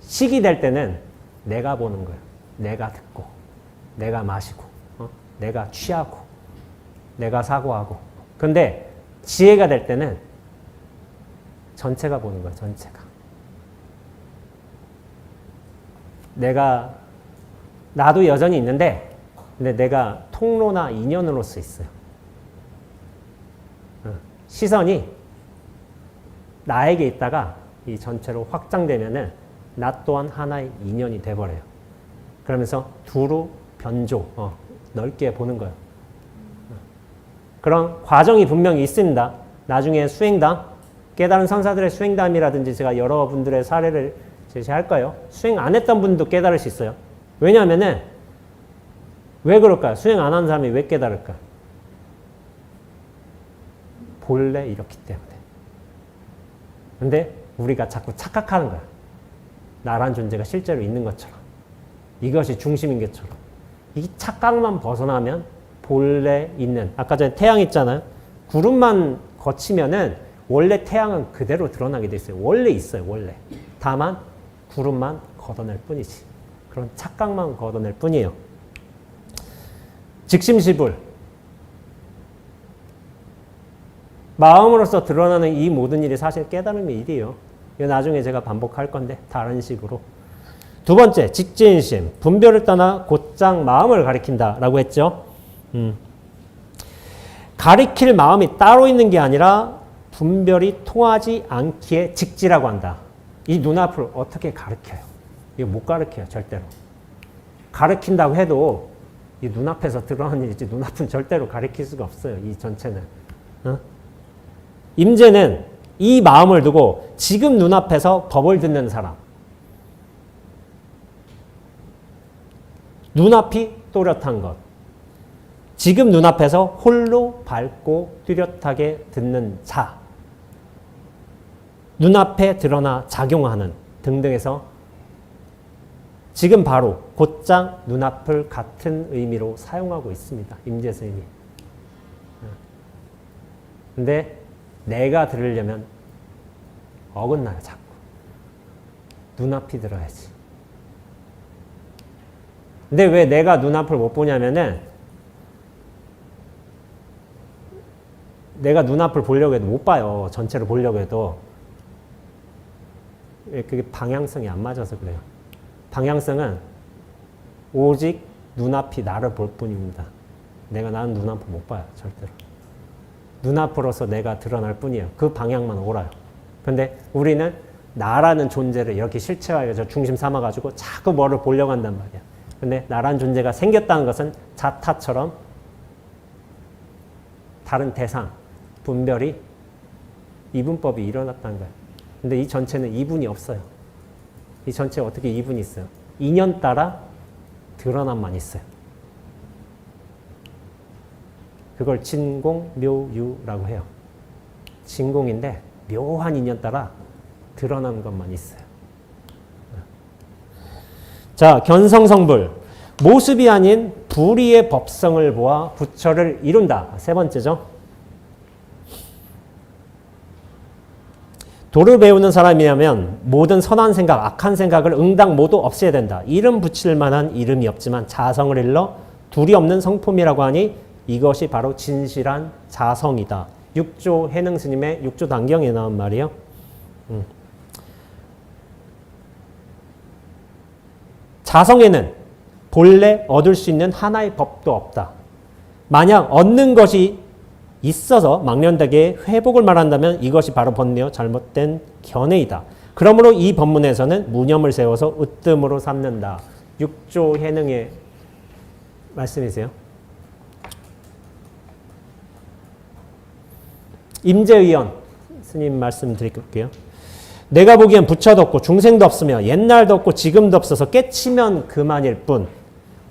식이 될 때는 내가 보는 거예요. 내가 듣고 내가 마시고 내가 취하고 내가 사고하고 근데 지혜가 될 때는 전체가 보는 거예요. 전체가. 나도 여전히 있는데 근데 내가 통로나 인연으로서 있어요. 시선이 나에게 있다가 이 전체로 확장되면은 나 또한 하나의 인연이 돼버려요. 그러면서 두루 변조, 넓게 보는 거예요. 그런 과정이 분명히 있습니다. 나중에 수행담, 깨달은 선사들의 수행담이라든지 제가 여러분들의 사례를 제시할 거예요. 수행 안 했던 분도 깨달을 수 있어요. 왜냐하면은 왜 그럴까요? 수행 안 하는 사람이 왜 깨달을까? 본래 이렇기 때문에. 근데 우리가 자꾸 착각하는 거야. 나란 존재가 실제로 있는 것처럼. 이것이 중심인 것처럼. 이 착각만 벗어나면 본래 있는, 아까 전에 태양 있잖아요. 구름만 거치면은 원래 태양은 그대로 드러나게 돼 있어요. 원래 있어요, 원래. 다만 구름만 걷어낼 뿐이지. 그런 착각만 걷어낼 뿐이에요. 즉심시불. 마음으로서 드러나는 이 모든 일이 사실 깨달음의 일이에요. 이거 나중에 제가 반복할 건데 다른 식으로. 두 번째, 직진심. 분별을 떠나 곧장 마음을 가리킨다라고 했죠. 가리킬 마음이 따로 있는 게 아니라 분별이 통하지 않기에 직지라고 한다. 이 눈앞을 어떻게 가르쳐요? 이거 못 가르쳐요, 절대로. 가르친다고 해도 이 눈앞에서 드러나는 일이지 눈앞은 절대로 가리킬 수가 없어요, 이 전체는. 임재는 이 마음을 두고 지금 눈앞에서 법을 듣는 사람. 눈앞이 또렷한 것. 지금 눈앞에서 홀로 밝고 뚜렷하게 듣는 자. 눈앞에 드러나 작용하는 등등해서 지금 바로 곧장 눈앞을 같은 의미로 사용하고 있습니다. 임재 스님이. 근데 내가 들으려면 어긋나요, 자꾸. 눈앞이 들어야지. 근데 왜 내가 눈앞을 못 보냐면은 내가 눈앞을 보려고 해도 못 봐요. 전체를 보려고 해도. 그게 방향성이 안 맞아서 그래요. 방향성은 오직 눈앞이 나를 볼 뿐입니다. 나는 눈앞을 못 봐요. 절대로. 눈앞으로서 내가 드러날 뿐이에요. 그 방향만 오라요. 근데 우리는 나라는 존재를 이렇게 실체화해서 중심 삼아가지고 자꾸 뭐를 보려고 한단 말이야. 근데 나라는 존재가 생겼다는 것은 자타처럼 다른 대상, 분별이 이분법이 일어났다는 거야. 근데 이 전체는 이분이 없어요. 이 전체에 어떻게 이분이 있어요? 인연 따라 드러남만 있어요. 그걸 진공묘유라고 해요. 진공인데 묘한 인연 따라 드러나는 것만 있어요. 자, 견성성불. 모습이 아닌 불의의 법성을 보아 부처를 이룬다. 세 번째죠. 도를 배우는 사람이라면 모든 선한 생각, 악한 생각을 응당 모두 없애야 된다. 이름 붙일 만한 이름이 없지만 자성을 일러 둘이 없는 성품이라고 하니 이것이 바로 진실한 자성이다. 육조 해능 스님의 육조 단경에 나온 말이에요. 자성에는 본래 얻을 수 있는 하나의 법도 없다. 만약 얻는 것이 있어서 망령되게 회복을 말한다면 이것이 바로 번뇌어 잘못된 견해이다. 그러므로 이 법문에서는 무념을 세워서 으뜸으로 삼는다. 육조 해능의 말씀이세요. 임재의원 스님 말씀 드릴게요. 내가 보기엔 부처도 없고 중생도 없으며 옛날도 없고 지금도 없어서 깨치면 그만일 뿐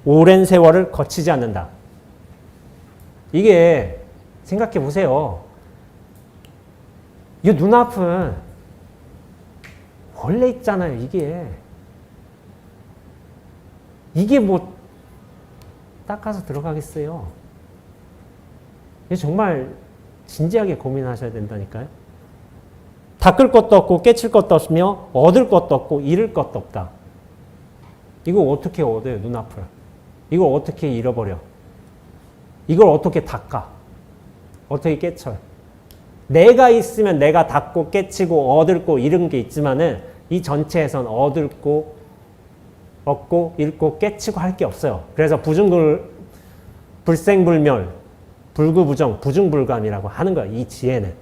오랜 세월을 거치지 않는다. 이게 생각해 보세요. 이 눈앞은 원래 있잖아요. 이게 뭐 닦아서 들어가겠어요. 정말 진지하게 고민하셔야 된다니까요. 닦을 것도 없고 깨칠 것도 없으며 얻을 것도 없고 잃을 것도 없다. 이거 어떻게 얻어요, 눈앞을? 이걸 어떻게 잃어버려? 이걸 어떻게 닦아? 어떻게 깨쳐요? 내가 있으면 내가 닦고 깨치고 얻을 거 잃은 게 있지만은 이 전체에선 얻을 거 얻고 잃고 깨치고 할 게 없어요. 그래서 불생불멸, 불구부정, 부중불감이라고 하는 거야. 이 지혜는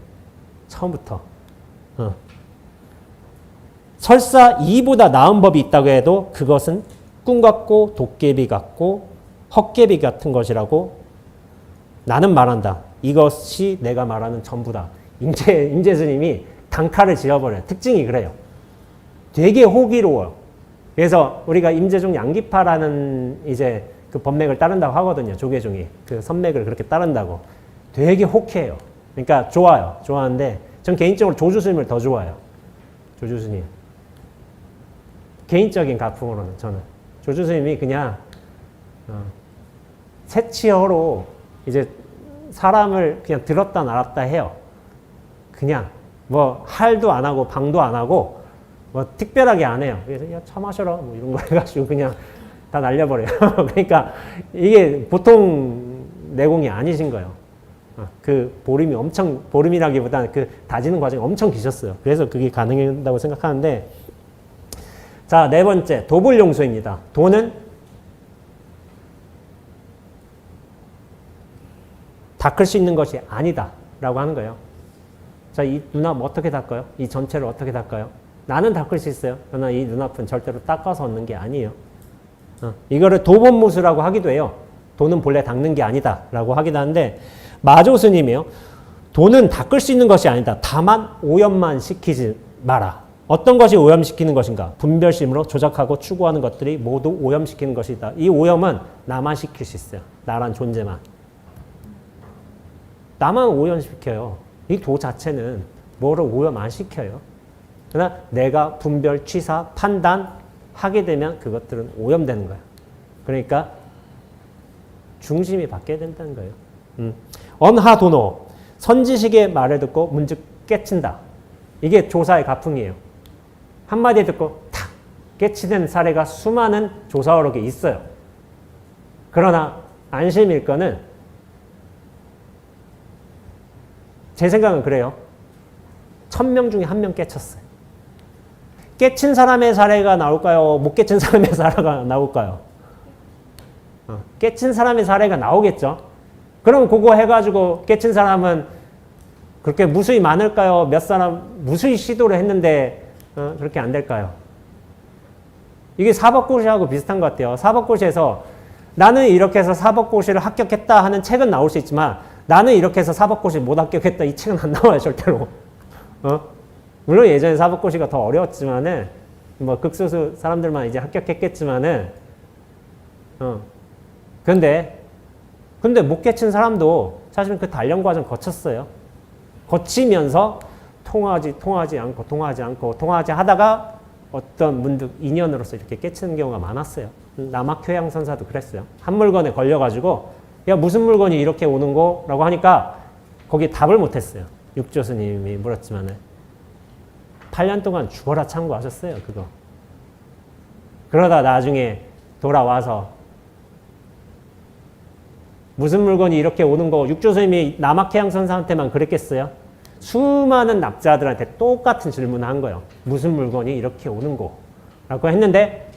처음부터. 설사 이보다 나은 법이 있다고 해도 그것은 꿈 같고 도깨비 같고 헛개비 같은 것이라고 나는 말한다. 이것이 내가 말하는 전부다. 임재 스님이 단칼을 지어버려요. 특징이 그래요. 되게 호기로워요. 그래서 우리가 임재중 양기파라는 이제 그 법맥을 따른다고 하거든요. 조계종이 그 선맥을 그렇게 따른다고. 되게 혹해요. 그러니까 좋아요. 좋아하는데 전 개인적으로 조주 스님을 더 좋아해요. 조주 스님. 개인적인 가풍으로는 저는 조주 스님이 그냥 새치어로 이제 사람을 그냥 들었다 놨다 해요. 그냥 뭐 할도 안 하고 방도 안 하고 뭐 특별하게 안 해요. 그래서 야, 차 마셔라 뭐 이런 거 해가지고 그냥 다 날려버려요. 그러니까 이게 보통 내공이 아니신 거예요. 그 보름이라기보다는 그 다지는 과정이 엄청 기셨어요. 그래서 그게 가능하다고 생각하는데, 자, 네 번째 도불용수입니다. 도는 닦을 수 있는 것이 아니다 라고 하는 거예요. 자, 이 눈앞 어떻게 닦아요? 이 전체를 어떻게 닦아요? 나는 닦을 수 있어요. 그러나 이 눈앞은 절대로 닦아서 얻는 게 아니에요. 이거를 도본무수라고 하기도 해요. 도는 본래 닦는 게 아니다 라고 하기도 하는데, 마조 스님이요. 도는 닦을 수 있는 것이 아니다. 다만 오염만 시키지 마라. 어떤 것이 오염시키는 것인가? 분별심으로 조작하고 추구하는 것들이 모두 오염시키는 것이다. 이 오염은 나만 시킬 수 있어요. 나란 존재만. 나만 오염시켜요. 이 도 자체는 뭐를 오염 안 시켜요. 그러나 내가 분별, 취사, 판단하게 되면 그것들은 오염되는 거예요. 그러니까 중심이 바뀌어야 된다는 거예요. 언하도노, 선지식의 말을 듣고 문득 깨친다. 이게 조사의 가풍이에요. 한마디 듣고 탁 깨치는 사례가 수많은 조사어록에 있어요. 그러나 안심일 거는 제 생각은 그래요. 1000명 중에 1명 깨쳤어요. 깨친 사람의 사례가 나올까요? 못 깨친 사람의 사례가 나올까요? 깨친 사람의 사례가 나오겠죠. 그럼 그거 해가지고 깨친 사람은 그렇게 무수히 많을까요? 몇 사람 무수히 시도를 했는데 그렇게 안 될까요? 이게 사법고시하고 비슷한 것 같아요. 사법고시에서 나는 이렇게 해서 사법고시를 합격했다 하는 책은 나올 수 있지만 나는 이렇게 해서 사법고시 못 합격했다 이 책은 안 나와요 절대로. 물론 예전에 사법고시가 더 어려웠지만은 뭐 극소수 사람들만 이제 합격했겠지만은 근데 못 깨친 사람도 사실은 그 단련 과정 거쳤어요. 거치면서 통하지 않고 하다가 어떤 문득 인연으로서 이렇게 깨치는 경우가 많았어요. 남학효양 선사도 그랬어요. 한 물건에 걸려가지고 야 무슨 물건이 이렇게 오는 거라고 하니까 거기에 답을 못했어요. 육조 스님이 물었지만은 8년 동안 죽어라 참고하셨어요. 그거. 그러다 나중에 돌아와서 무슨 물건이 이렇게 오는 거 육조 스님이 남학해양 선사한테만 그랬겠어요? 수많은 납자들한테 똑같은 질문을 한 거예요. 무슨 물건이 이렇게 오는 거? 라고 했는데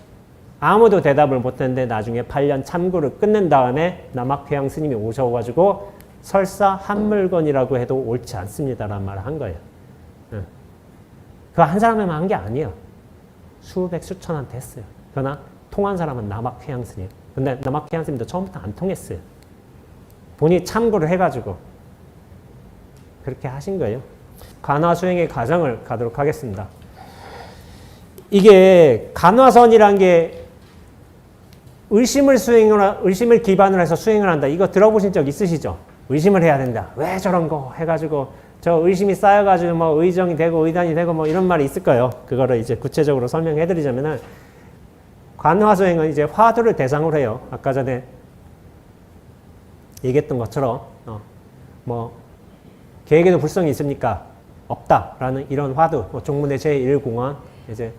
아무도 대답을 못했는데 나중에 8년 참고를 끝낸 다음에 남학해양 스님이 오셔가지고 설사 한 물건이라고 해도 옳지 않습니다라는 말을 한 거예요. 그거 한 사람에만 한 게 아니에요. 수백 수천한테 했어요. 그러나 통한 사람은 남학해양 스님. 근데 남학해양 스님도 처음부터 안 통했어요. 본인이 참고를 해가지고 그렇게 하신 거예요. 간화 수행의 과정을 가도록 하겠습니다. 이게 간화선이란 게 의심을 기반으로 해서 수행을 한다. 이거 들어보신 적 있으시죠? 의심을 해야 된다. 왜 저런 거 해가지고 저 의심이 쌓여가지고 뭐 의정이 되고 의단이 되고 뭐 이런 말이 있을 거예요. 그거를 이제 구체적으로 설명해 드리자면은 관화수행은 이제 화두를 대상으로 해요. 아까 전에 얘기했던 것처럼 뭐 계획에도 불성이 있습니까? 없다라는 이런 화두. 뭐 종문의 제1공원 이제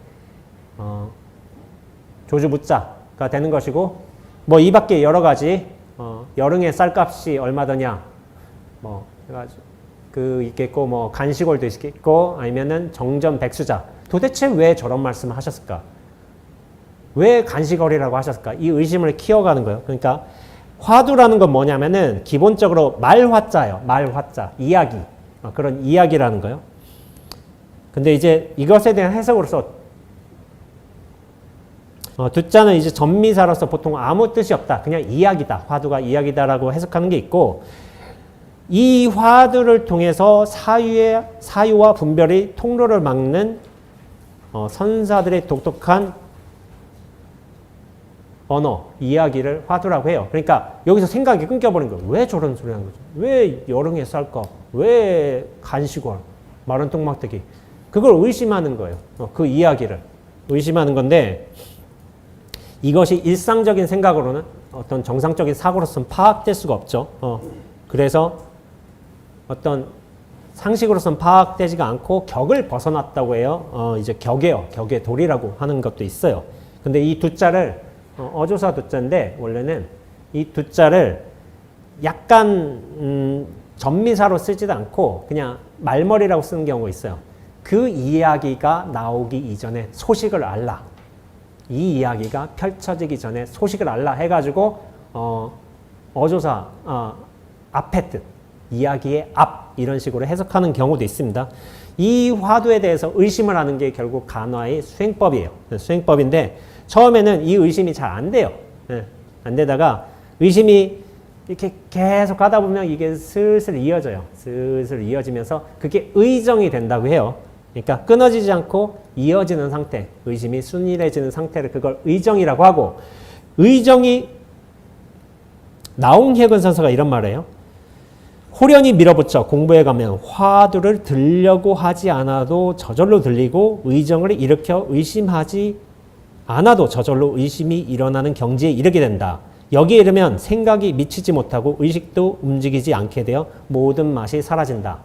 조주무자가 되는 것이고 뭐 이 밖에 여러 가지 여릉의 쌀값이 얼마더냐 뭐 해가지고 그 있겠고 뭐 간시골도 있겠고 아니면은 정전 백수자. 도대체 왜 저런 말씀을 하셨을까? 왜 간시골이라고 하셨을까? 이 의심을 키워가는 거예요. 그러니까 화두라는 건 뭐냐면은 기본적으로 말화자예요. 말화자. 이야기. 그런 이야기라는 거예요. 근데 이제 이것에 대한 해석으로서 두자는 이제 전미사로서 보통 아무 뜻이 없다. 그냥 이야기다. 화두가 이야기다라고 해석하는 게 있고 이 화두를 통해서 사유와 분별이 통로를 막는 선사들의 독특한 언어, 이야기를 화두라고 해요. 그러니까 여기서 생각이 끊겨버린 거예요. 왜 저런 소리 하는 거죠? 왜 여릉에 쌀까? 왜 간시골? 마른 똥막대기. 그걸 의심하는 거예요. 그 이야기를. 의심하는 건데 이것이 일상적인 생각으로는 어떤 정상적인 사고로서는 파악될 수가 없죠. 그래서 어떤 상식으로서는 파악되지가 않고 격을 벗어났다고 해요. 이제 격이에요. 격의 도리라고 하는 것도 있어요. 근데 이 두자를 어조사 두자인데 원래는 이 두자를 약간 전미사로 쓰지도 않고 그냥 말머리라고 쓰는 경우가 있어요. 그 이야기가 나오기 이전에 소식을 알라. 이 이야기가 펼쳐지기 전에 소식을 알라 해가지고 어조사 앞의 뜻, 이야기의 앞 이런 식으로 해석하는 경우도 있습니다. 이 화두에 대해서 의심을 하는 게 결국 간화의 수행법이에요. 수행법인데 처음에는 이 의심이 잘 안 돼요. 안 되다가 의심이 이렇게 계속 가다 보면 이게 슬슬 이어져요. 슬슬 이어지면서 그게 의정이 된다고 해요. 그러니까 끊어지지 않고 이어지는 상태, 의심이 순일해지는 상태를 그걸 의정이라고 하고 의정이 나홍해근 선사가 이런 말이에요. 호련히 밀어붙여 공부해 가면 화두를 들려고 하지 않아도 저절로 들리고 의정을 일으켜 의심하지 않아도 저절로 의심이 일어나는 경지에 이르게 된다. 여기에 이르면 생각이 미치지 못하고 의식도 움직이지 않게 되어 모든 맛이 사라진다.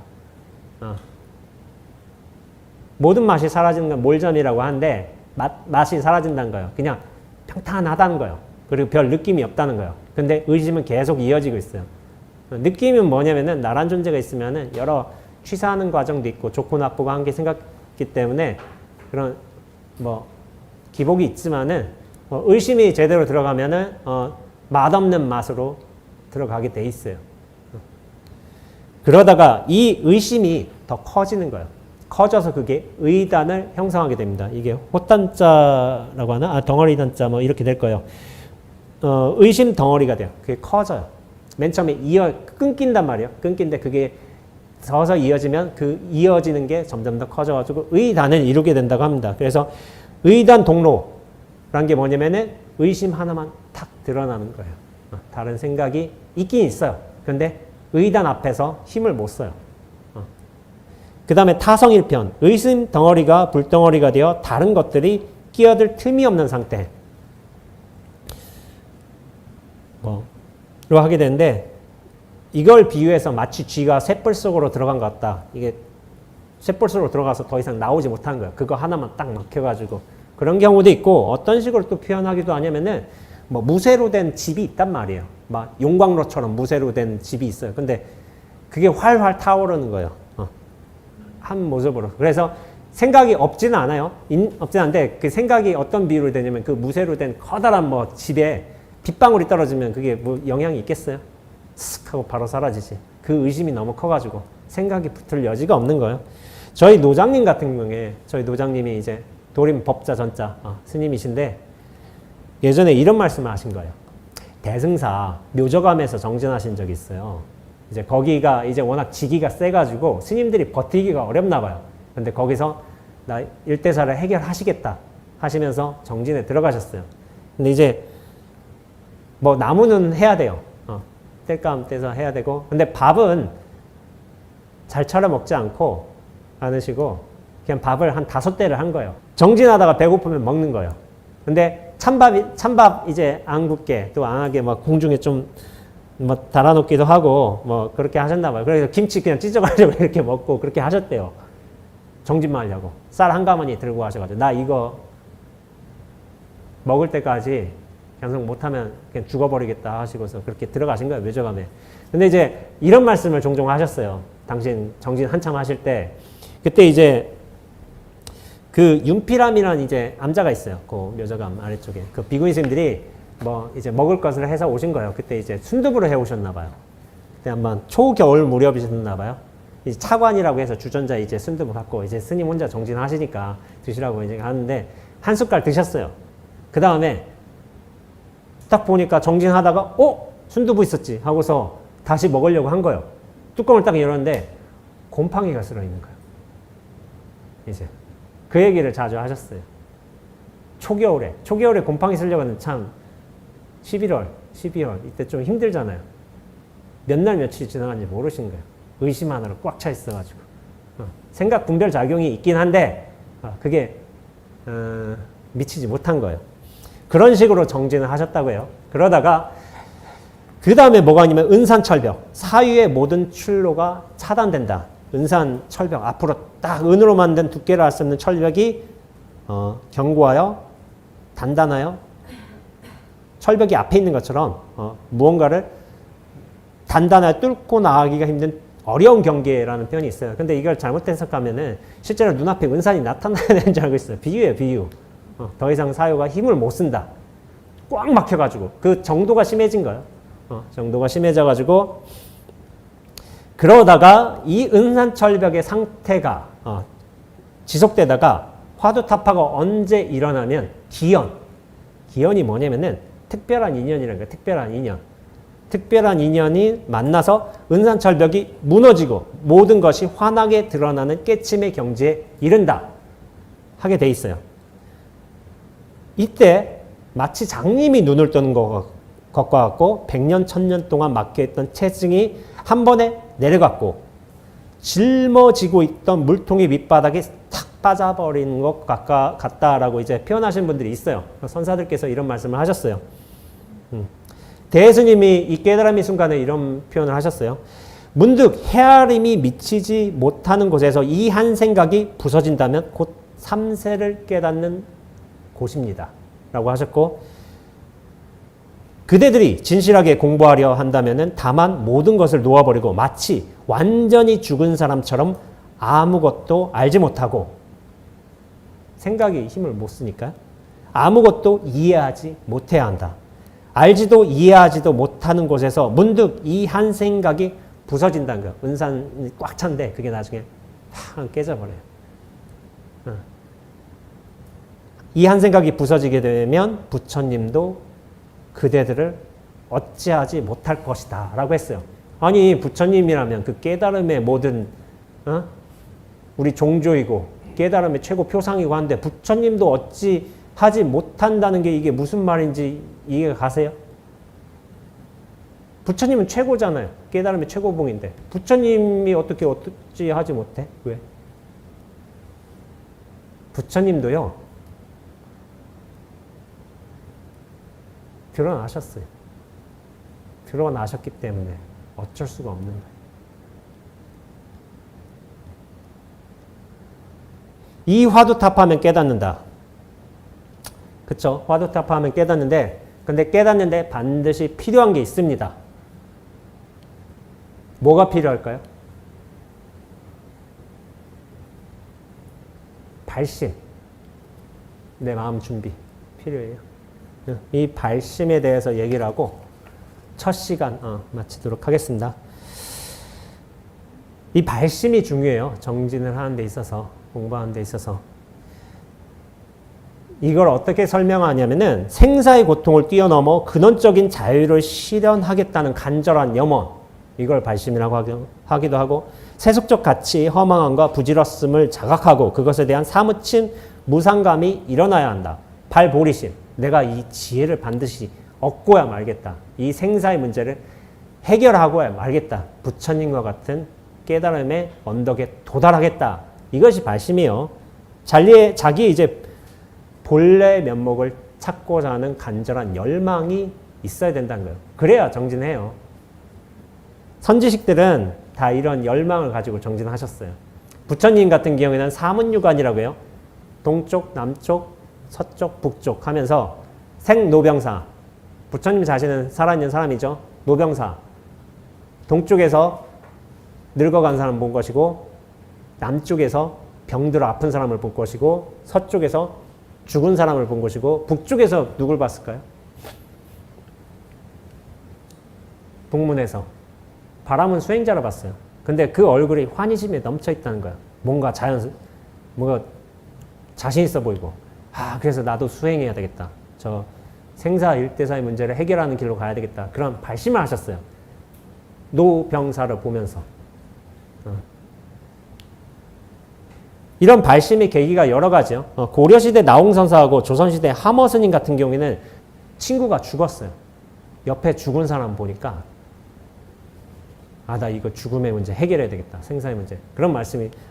모든 맛이 사라지는 건 몰점이라고 하는데 맛이 사라진다는 거예요. 그냥 평탄하다는 거예요. 그리고 별 느낌이 없다는 거예요. 근데 의심은 계속 이어지고 있어요. 느낌은 뭐냐면은 나란 존재가 있으면은 여러 취사하는 과정도 있고 좋고 나쁘고 한 게 생각기 때문에 그런 뭐 기복이 있지만은 의심이 제대로 들어가면은 맛없는 맛으로 들어가게 돼 있어요. 그러다가 이 의심이 더 커지는 거예요. 커져서 그게 의단을 형성하게 됩니다. 이게 호단자라고 하나? 덩어리단자 뭐 이렇게 될 거예요. 의심 덩어리가 돼요. 그게 커져요. 맨 처음에 끊긴단 말이에요. 끊긴데 그게 서서 이어지면 그 이어지는 게 점점 더 커져가지고 의단을 이루게 된다고 합니다. 그래서 의단 동로라는 게 뭐냐면은 의심 하나만 탁 드러나는 거예요. 다른 생각이 있긴 있어요. 그런데 의단 앞에서 힘을 못 써요. 그 다음에 타성일편, 의심 덩어리가 불덩어리가 되어 다른 것들이 끼어들 틈이 없는 상태. 로 하게 되는데 이걸 비유해서 마치 쥐가 쇳불 속으로 들어간 것 같다. 이게 쇳불 속으로 들어가서 더 이상 나오지 못한 거예요. 그거 하나만 딱 막혀가지고. 그런 경우도 있고 어떤 식으로 또 표현하기도 하냐면은 뭐 무쇠로 된 집이 있단 말이에요. 막 용광로처럼 무쇠로 된 집이 있어요. 근데 그게 활활 타오르는 거예요. 한 모습으로. 그래서 생각이 없지는 않아요. 없지는 않은데 그 생각이 어떤 비유로 되냐면 그 무쇠로 된 커다란 뭐 집에 빗방울이 떨어지면 그게 뭐 영향이 있겠어요? 슥 하고 바로 사라지지. 그 의심이 너무 커가지고 생각이 붙을 여지가 없는 거예요. 저희 노장님 같은 경우에 저희 노장님이 이제 도림 법자 전자 스님이신데 예전에 이런 말씀을 하신 거예요. 대승사 묘저감에서 정진하신 적이 있어요. 이제 거기가 이제 워낙 지기가 세가지고 스님들이 버티기가 어렵나 봐요. 근데 거기서 나 일대사를 해결하시겠다 하시면서 정진에 들어가셨어요. 근데 이제 뭐 나무는 해야 돼요. 뗄감 떼서 해야 되고. 근데 밥은 잘 차려 먹지 않으시고 그냥 밥을 한 5대를 한 거예요. 정진하다가 배고프면 먹는 거예요. 근데 찬밥 이제 안 굽게 또 안 하게 막 공중에 좀 뭐 달아놓기도 하고 뭐 그렇게 하셨나 봐요. 그래서 김치 그냥 찢어가지고 이렇게 먹고 그렇게 하셨대요. 정진만 하려고. 쌀 한 가마니 들고 하셔가지고 나 이거 먹을 때까지 견성 못하면 그냥 죽어버리겠다 하시고서 그렇게 들어가신 거예요. 묘저감에. 근데 이제 이런 말씀을 종종 하셨어요. 당신 정진 한참 하실 때 그때 이제 그 윤피람이라는 이제 암자가 있어요. 그 묘저감 아래쪽에. 그 비구니 스님들이 뭐 이제 먹을 것을 해서 오신 거예요. 그때 이제 순두부를 해 오셨나 봐요. 그때 한번 초겨울 무렵이셨나 봐요. 이제 차관이라고 해서 주전자 이제 순두부 갖고 이제 스님 혼자 정진하시니까 드시라고 이제 하는데 한 숟갈 드셨어요. 그 다음에 딱 보니까 정진하다가 순두부 있었지 하고서 다시 먹으려고 한 거예요. 뚜껑을 딱 열었는데 곰팡이가 쓸어있는 거예요. 이제 그 얘기를 자주 하셨어요. 초겨울에 곰팡이 쓰려고 하는 참 11월, 12월 이때 좀 힘들잖아요. 몇 날 며칠 지나간지 모르신 거예요. 의심 하나로 꽉 차 있어가지고. 생각 분별 작용이 있긴 한데 그게 미치지 못한 거예요. 그런 식으로 정진을 하셨다고 해요. 그러다가 그 다음에 뭐가 있냐면 은산철벽. 사유의 모든 출로가 차단된다. 은산철벽. 앞으로 딱 은으로 만든 두께를 알 수 없는 철벽이 견고하여 단단하여 철벽이 앞에 있는 것처럼 무언가를 단단하게 뚫고 나가기가 힘든 어려운 경계라는 표현이 있어요. 근데 이걸 잘못 해석하면은 실제로 눈앞에 은산이 나타나야 되는 줄 알고 있어요. 비유예요, 비유. 더 이상 사유가 힘을 못 쓴다. 꽉 막혀가지고 그 정도가 심해진 거예요. 정도가 심해져가지고 그러다가 이 은산철벽의 상태가 지속되다가 화두타파가 언제 일어나면 기연이 뭐냐면은 특별한 인연이라는 거예요. 특별한 인연. 특별한 인연이 만나서 은산철벽이 무너지고 모든 것이 환하게 드러나는 깨침의 경지에 이른다 하게 돼 있어요. 이때 마치 장님이 눈을 뜨는 것과 같고 100년, 1000년 동안 막혀있던 체증이 한 번에 내려갔고 짊어지고 있던 물통의 밑바닥에 탁 빠져버리는 것 같다라고 이제 표현하시는 분들이 있어요. 선사들께서 이런 말씀을 하셨어요. 대스님이 이 깨달음의 순간에 이런 표현을 하셨어요. 문득 헤아림이 미치지 못하는 곳에서 이 한 생각이 부서진다면 곧 삼세를 깨닫는 곳입니다. 라고 하셨고 그대들이 진실하게 공부하려 한다면 다만 모든 것을 놓아버리고 마치 완전히 죽은 사람처럼 아무것도 알지 못하고 생각이 힘을 못 쓰니까 아무것도 이해하지 못해야 한다. 알지도 이해하지도 못하는 곳에서 문득 이 한 생각이 부서진다는 거예요. 은산이 꽉 찬데 그게 나중에 팍 깨져버려요. 이 한 생각이 부서지게 되면 부처님도 그대들을 어찌하지 못할 것이다 라고 했어요. 아니 부처님이라면 그 깨달음의 모든 우리 종조이고 깨달음의 최고 표상이고 한데 부처님도 어찌 하지 못한다는 게 이게 무슨 말인지 이해가 가세요? 부처님은 최고잖아요. 깨달음의 최고봉인데 부처님이 어찌 하지 못해? 왜? 부처님도요 드러나셨어요. 드러나셨기 때문에 어쩔 수가 없는 거예요. 이 화두타파하면 깨닫는다. 그쵸? 화두타파하면 깨닫는데 근데 깨닫는데 반드시 필요한 게 있습니다. 뭐가 필요할까요? 발심. 내 마음 준비 필요해요. 이 발심에 대해서 얘기를 하고 첫 시간 마치도록 하겠습니다. 이 발심이 중요해요. 정진을 하는 데 있어서, 공부하는 데 있어서. 이걸 어떻게 설명하냐면은 생사의 고통을 뛰어넘어 근원적인 자유를 실현하겠다는 간절한 염원, 이걸 발심이라고 하기도 하고, 세속적 가치, 허망함과 부질없음을 자각하고 그것에 대한 사무친 무상감이 일어나야 한다. 발보리심, 내가 이 지혜를 반드시 얻고야 말겠다. 이 생사의 문제를 해결하고야 말겠다. 부처님과 같은 깨달음의 언덕에 도달하겠다. 이것이 발심이에요. 자기의 이제 본래 면목을 찾고자 하는 간절한 열망이 있어야 된다는 거예요. 그래야 정진해요. 선지식들은 다 이런 열망을 가지고 정진하셨어요. 부처님 같은 경우에는 사문유관이라고 해요. 동쪽, 남쪽, 서쪽, 북쪽 하면서 생노병사, 부처님 자신은 살아있는 사람이죠. 노병사, 동쪽에서 늙어간 사람 본 것이고 남쪽에서 병들어 아픈 사람을 본 것이고 서쪽에서 죽은 사람을 본 것이고 북쪽에서 누굴 봤을까요? 북문에서 바람은 수행자를 봤어요. 근데 그 얼굴이 환희심에 넘쳐 있다는 거야. 뭔가 자신 있어 보이고, 그래서 나도 수행해야 되겠다. 저 생사 일대사의 문제를 해결하는 길로 가야 되겠다. 그런 발심을 하셨어요. 노병사를 보면서. 이런 발심의 계기가 여러 가지요. 고려시대 나홍선사하고 조선시대 함어스님 같은 경우에는 친구가 죽었어요. 옆에 죽은 사람 보니까 나 이거 죽음의 문제 해결해야 되겠다. 생사의 문제. 그런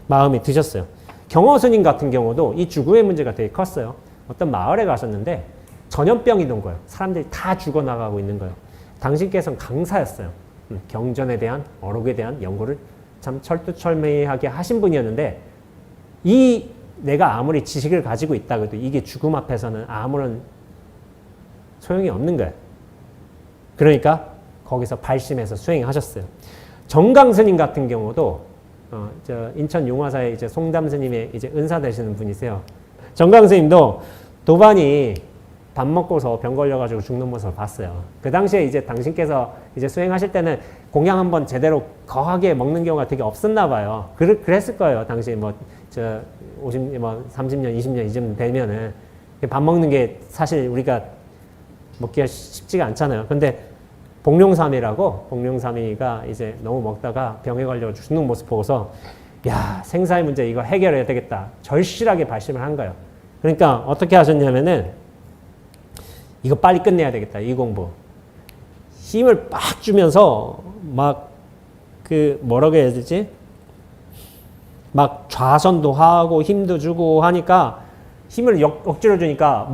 마음이 드셨어요. 경허스님 같은 경우도 이 죽음의 문제가 되게 컸어요. 어떤 마을에 가셨는데 전염병이 온 거예요. 사람들이 다 죽어나가고 있는 거예요. 당신께서는 강사였어요. 경전에 대한, 어록에 대한 연구를 참 철두철미하게 하신 분이었는데 내가 아무리 지식을 가지고 있다고 해도 이게 죽음 앞에서는 아무런 소용이 없는 거예요. 그러니까 거기서 발심해서 수행하셨어요. 정강스님 같은 경우도 인천 용화사의 이제 송담 스님의 이제 은사 되시는 분이세요. 정강스님도 도반이 밥 먹고서 병 걸려가지고 죽는 모습을 봤어요. 그 당시에 이제 당신께서 이제 수행하실 때는 공양 한번 제대로 거하게 먹는 경우가 되게 없었나 봐요. 그랬을 거예요. 당시에 30년, 20년 이쯤 되면은 밥 먹는 게 사실 우리가 먹기가 쉽지가 않잖아요. 근데 복룡삼이가 이제 너무 먹다가 병에 걸려 죽는 모습 보고서 생사의 문제 이거 해결해야 되겠다. 절실하게 발심을 한 거예요. 그러니까 어떻게 하셨냐면은 이거 빨리 끝내야 되겠다. 이 공부. 힘을 빡 주면서 뭐라고 해야 되지? 좌선도 하고 힘도 주고 하니까 힘을 억지로 주니까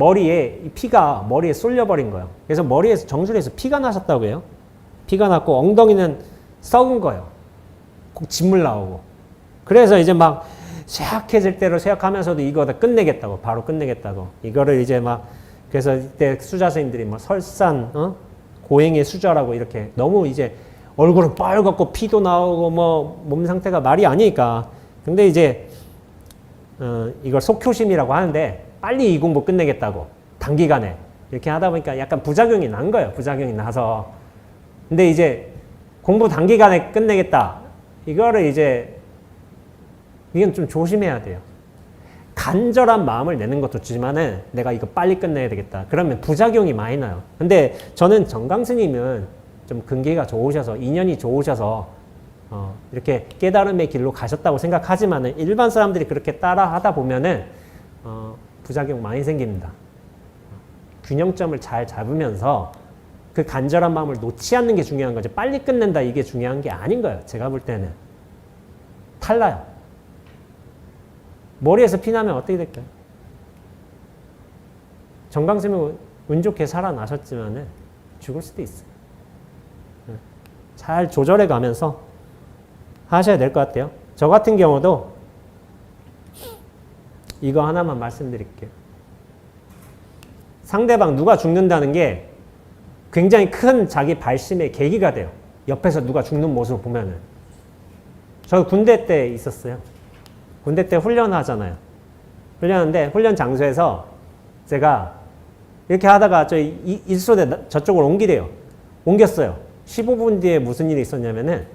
피가 머리에 쏠려버린 거예요. 그래서 머리에서 정수리에서 피가 나셨다고 해요. 피가 났고 엉덩이는 썩은 거예요. 꼭 진물 나오고. 그래서 이제 쇠약해질 대로 쇠약하면서도 이거 다 끝내겠다고. 바로 끝내겠다고. 이거를 이제 그래서 이때 수자 스님들이 설산, 고행의 수자라고 이렇게 너무 이제 얼굴은 빨갛고 피도 나오고 몸 상태가 말이 아니니까. 근데 이제 이걸 속효심이라고 하는데 빨리 이 공부 끝내겠다고 단기간에 이렇게 하다 보니까 약간 부작용이 난 거예요. 부작용이 나서. 근데 이제 공부 단기간에 끝내겠다. 이거를 이제 이건 좀 조심해야 돼요. 간절한 마음을 내는 것도 좋지만은 내가 이거 빨리 끝내야 되겠다. 그러면 부작용이 많이 나요. 근데 저는 정강스님은 좀 근기가 좋으셔서 인연이 좋으셔서 이렇게 깨달음의 길로 가셨다고 생각하지만은 일반 사람들이 그렇게 따라 하다 보면은 부작용 많이 생깁니다. 균형점을 잘 잡으면서 그 간절한 마음을 놓지 않는 게 중요한 거지. 빨리 끝낸다 이게 중요한 게 아닌 거예요. 제가 볼 때는. 탈나요. 머리에서 피나면 어떻게 될까요? 정강스님은 운 좋게 살아나셨지만은 죽을 수도 있어요. 잘 조절해 가면서 하셔야 될 것 같아요. 저 같은 경우도 이거 하나만 말씀드릴게요. 상대방 누가 죽는다는 게 굉장히 큰 자기 발심의 계기가 돼요. 옆에서 누가 죽는 모습을 보면은. 저 군대 때 있었어요. 군대 때 훈련하잖아요. 훈련하는데 훈련 장소에서 제가 이렇게 하다가 저 일소대 저쪽으로 옮기래요. 옮겼어요. 15분 뒤에 무슨 일이 있었냐면은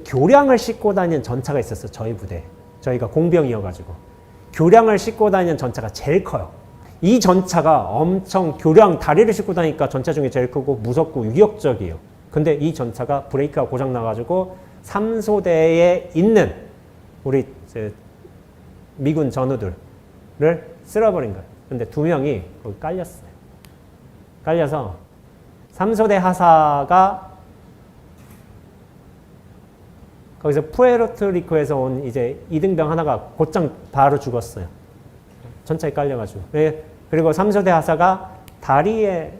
교량을 싣고 다니는 전차가 있었어요. 저희 부대. 저희가 공병이어가지고. 교량을 싣고 다니는 전차가 제일 커요. 이 전차가 엄청 교량 다리를 싣고 다니니까 전차 중에 제일 크고 무섭고 위협적이에요. 근데 이 전차가 브레이크가 고장 나가지고 3소대에 있는 우리 미군 전우들을 쓸어버린 거예요. 근데 2명이 거기 깔렸어요. 깔려서 3소대 하사가 거기서 푸에르토리코에서 온 이제 이등병 하나가 곧장 바로 죽었어요. 전차에 깔려가지고. 그리고 3소대 하사가 다리에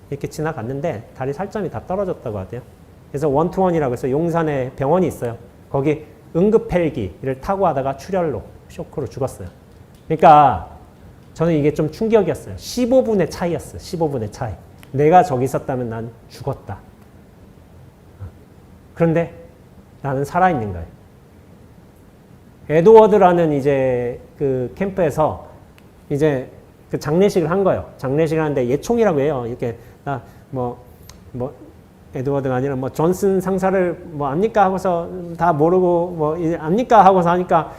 이렇게 지나갔는데 다리 살점이 다 떨어졌다고 하대요. 그래서 원투원이라고 해서 용산에 병원이 있어요. 거기 응급 헬기를 타고 하다가 출혈로 쇼크로 죽었어요. 그러니까 저는 이게 좀 충격이었어요. 15분의 차이였어요. 15분의 차이. 내가 저기 있었다면 난 죽었다. 그런데 나는 살아있는 거예요. 에드워드라는 이제 그 캠프에서 이제 그 장례식을 한 거예요. 장례식을 하는데 예총이라고 해요. 이렇게 뭐 에드워드가 아니라 뭐 존슨 상사를 뭐 압니까 하고서 다 모르고 뭐 압니까 하고서 하니까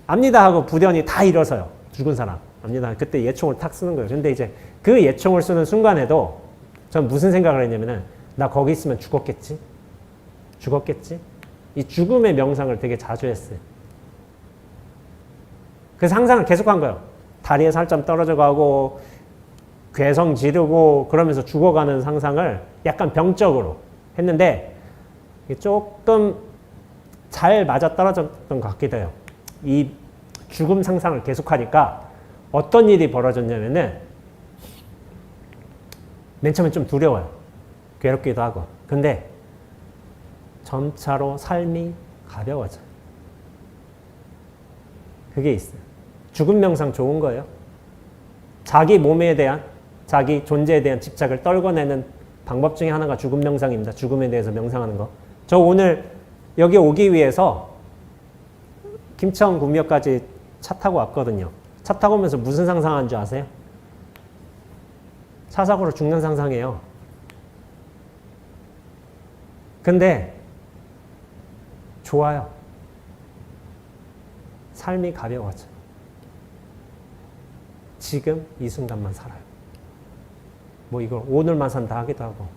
압니다 하고 부대원이 다 일어서요. 죽은 사람 압니다. 그때 예총을 탁 쓰는 거예요. 근데 이제 그 예총을 쓰는 순간에도 전 무슨 생각을 했냐면은 나 거기 있으면 죽었겠지? 죽었겠지? 이 죽음의 명상을 되게 자주 했어요. 그래서 상상을 계속한 거예요. 다리에 살점 떨어져 가고 괴성 지르고 그러면서 죽어가는 상상을 약간 병적으로 했는데 조금 잘 맞아떨어졌던 것 같기도 해요. 이 죽음 상상을 계속하니까 어떤 일이 벌어졌냐면은 맨 처음엔 좀 두려워요. 괴롭기도 하고. 근데 점차로 삶이 가벼워져요. 그게 있어요. 죽음 명상 좋은 거예요. 자기 몸에 대한, 자기 존재에 대한 집착을 떨궈내는 방법 중에 하나가 죽음 명상입니다. 죽음에 대해서 명상하는 거. 저 오늘 여기 오기 위해서 김천 구미역까지 차 타고 왔거든요. 차 타고 오면서 무슨 상상한 줄 아세요? 차 사고로 죽는 상상이에요. 근데 좋아요. 삶이 가벼워져요. 지금 이 순간만 살아요. 뭐 이걸 오늘만 산다 하기도 하고.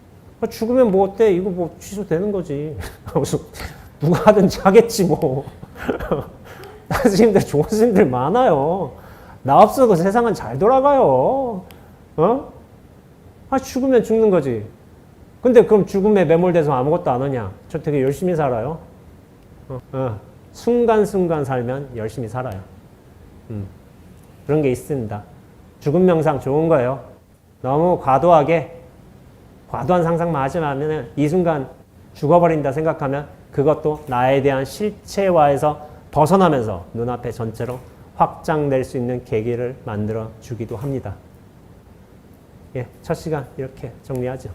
죽으면 뭐 어때? 이거 뭐 취소되는 거지. 누가 하든지 하겠지 뭐. 스님들 좋은 스님들 많아요. 나 없어도 세상은 잘 돌아가요. 죽으면 죽는 거지. 근데 그럼 죽음에 매몰돼서 아무것도 안 하냐? 저 되게 열심히 살아요. 순간순간 살면 열심히 살아요. 그런 게 있습니다. 죽음 명상 좋은 거예요. 너무 과도한 상상만 하지 않으면 이 순간 죽어버린다 생각하면 그것도 나에 대한 실체화에서 벗어나면서 눈앞에 전체로 확장될 수 있는 계기를 만들어 주기도 합니다. 첫 시간 이렇게 정리하죠.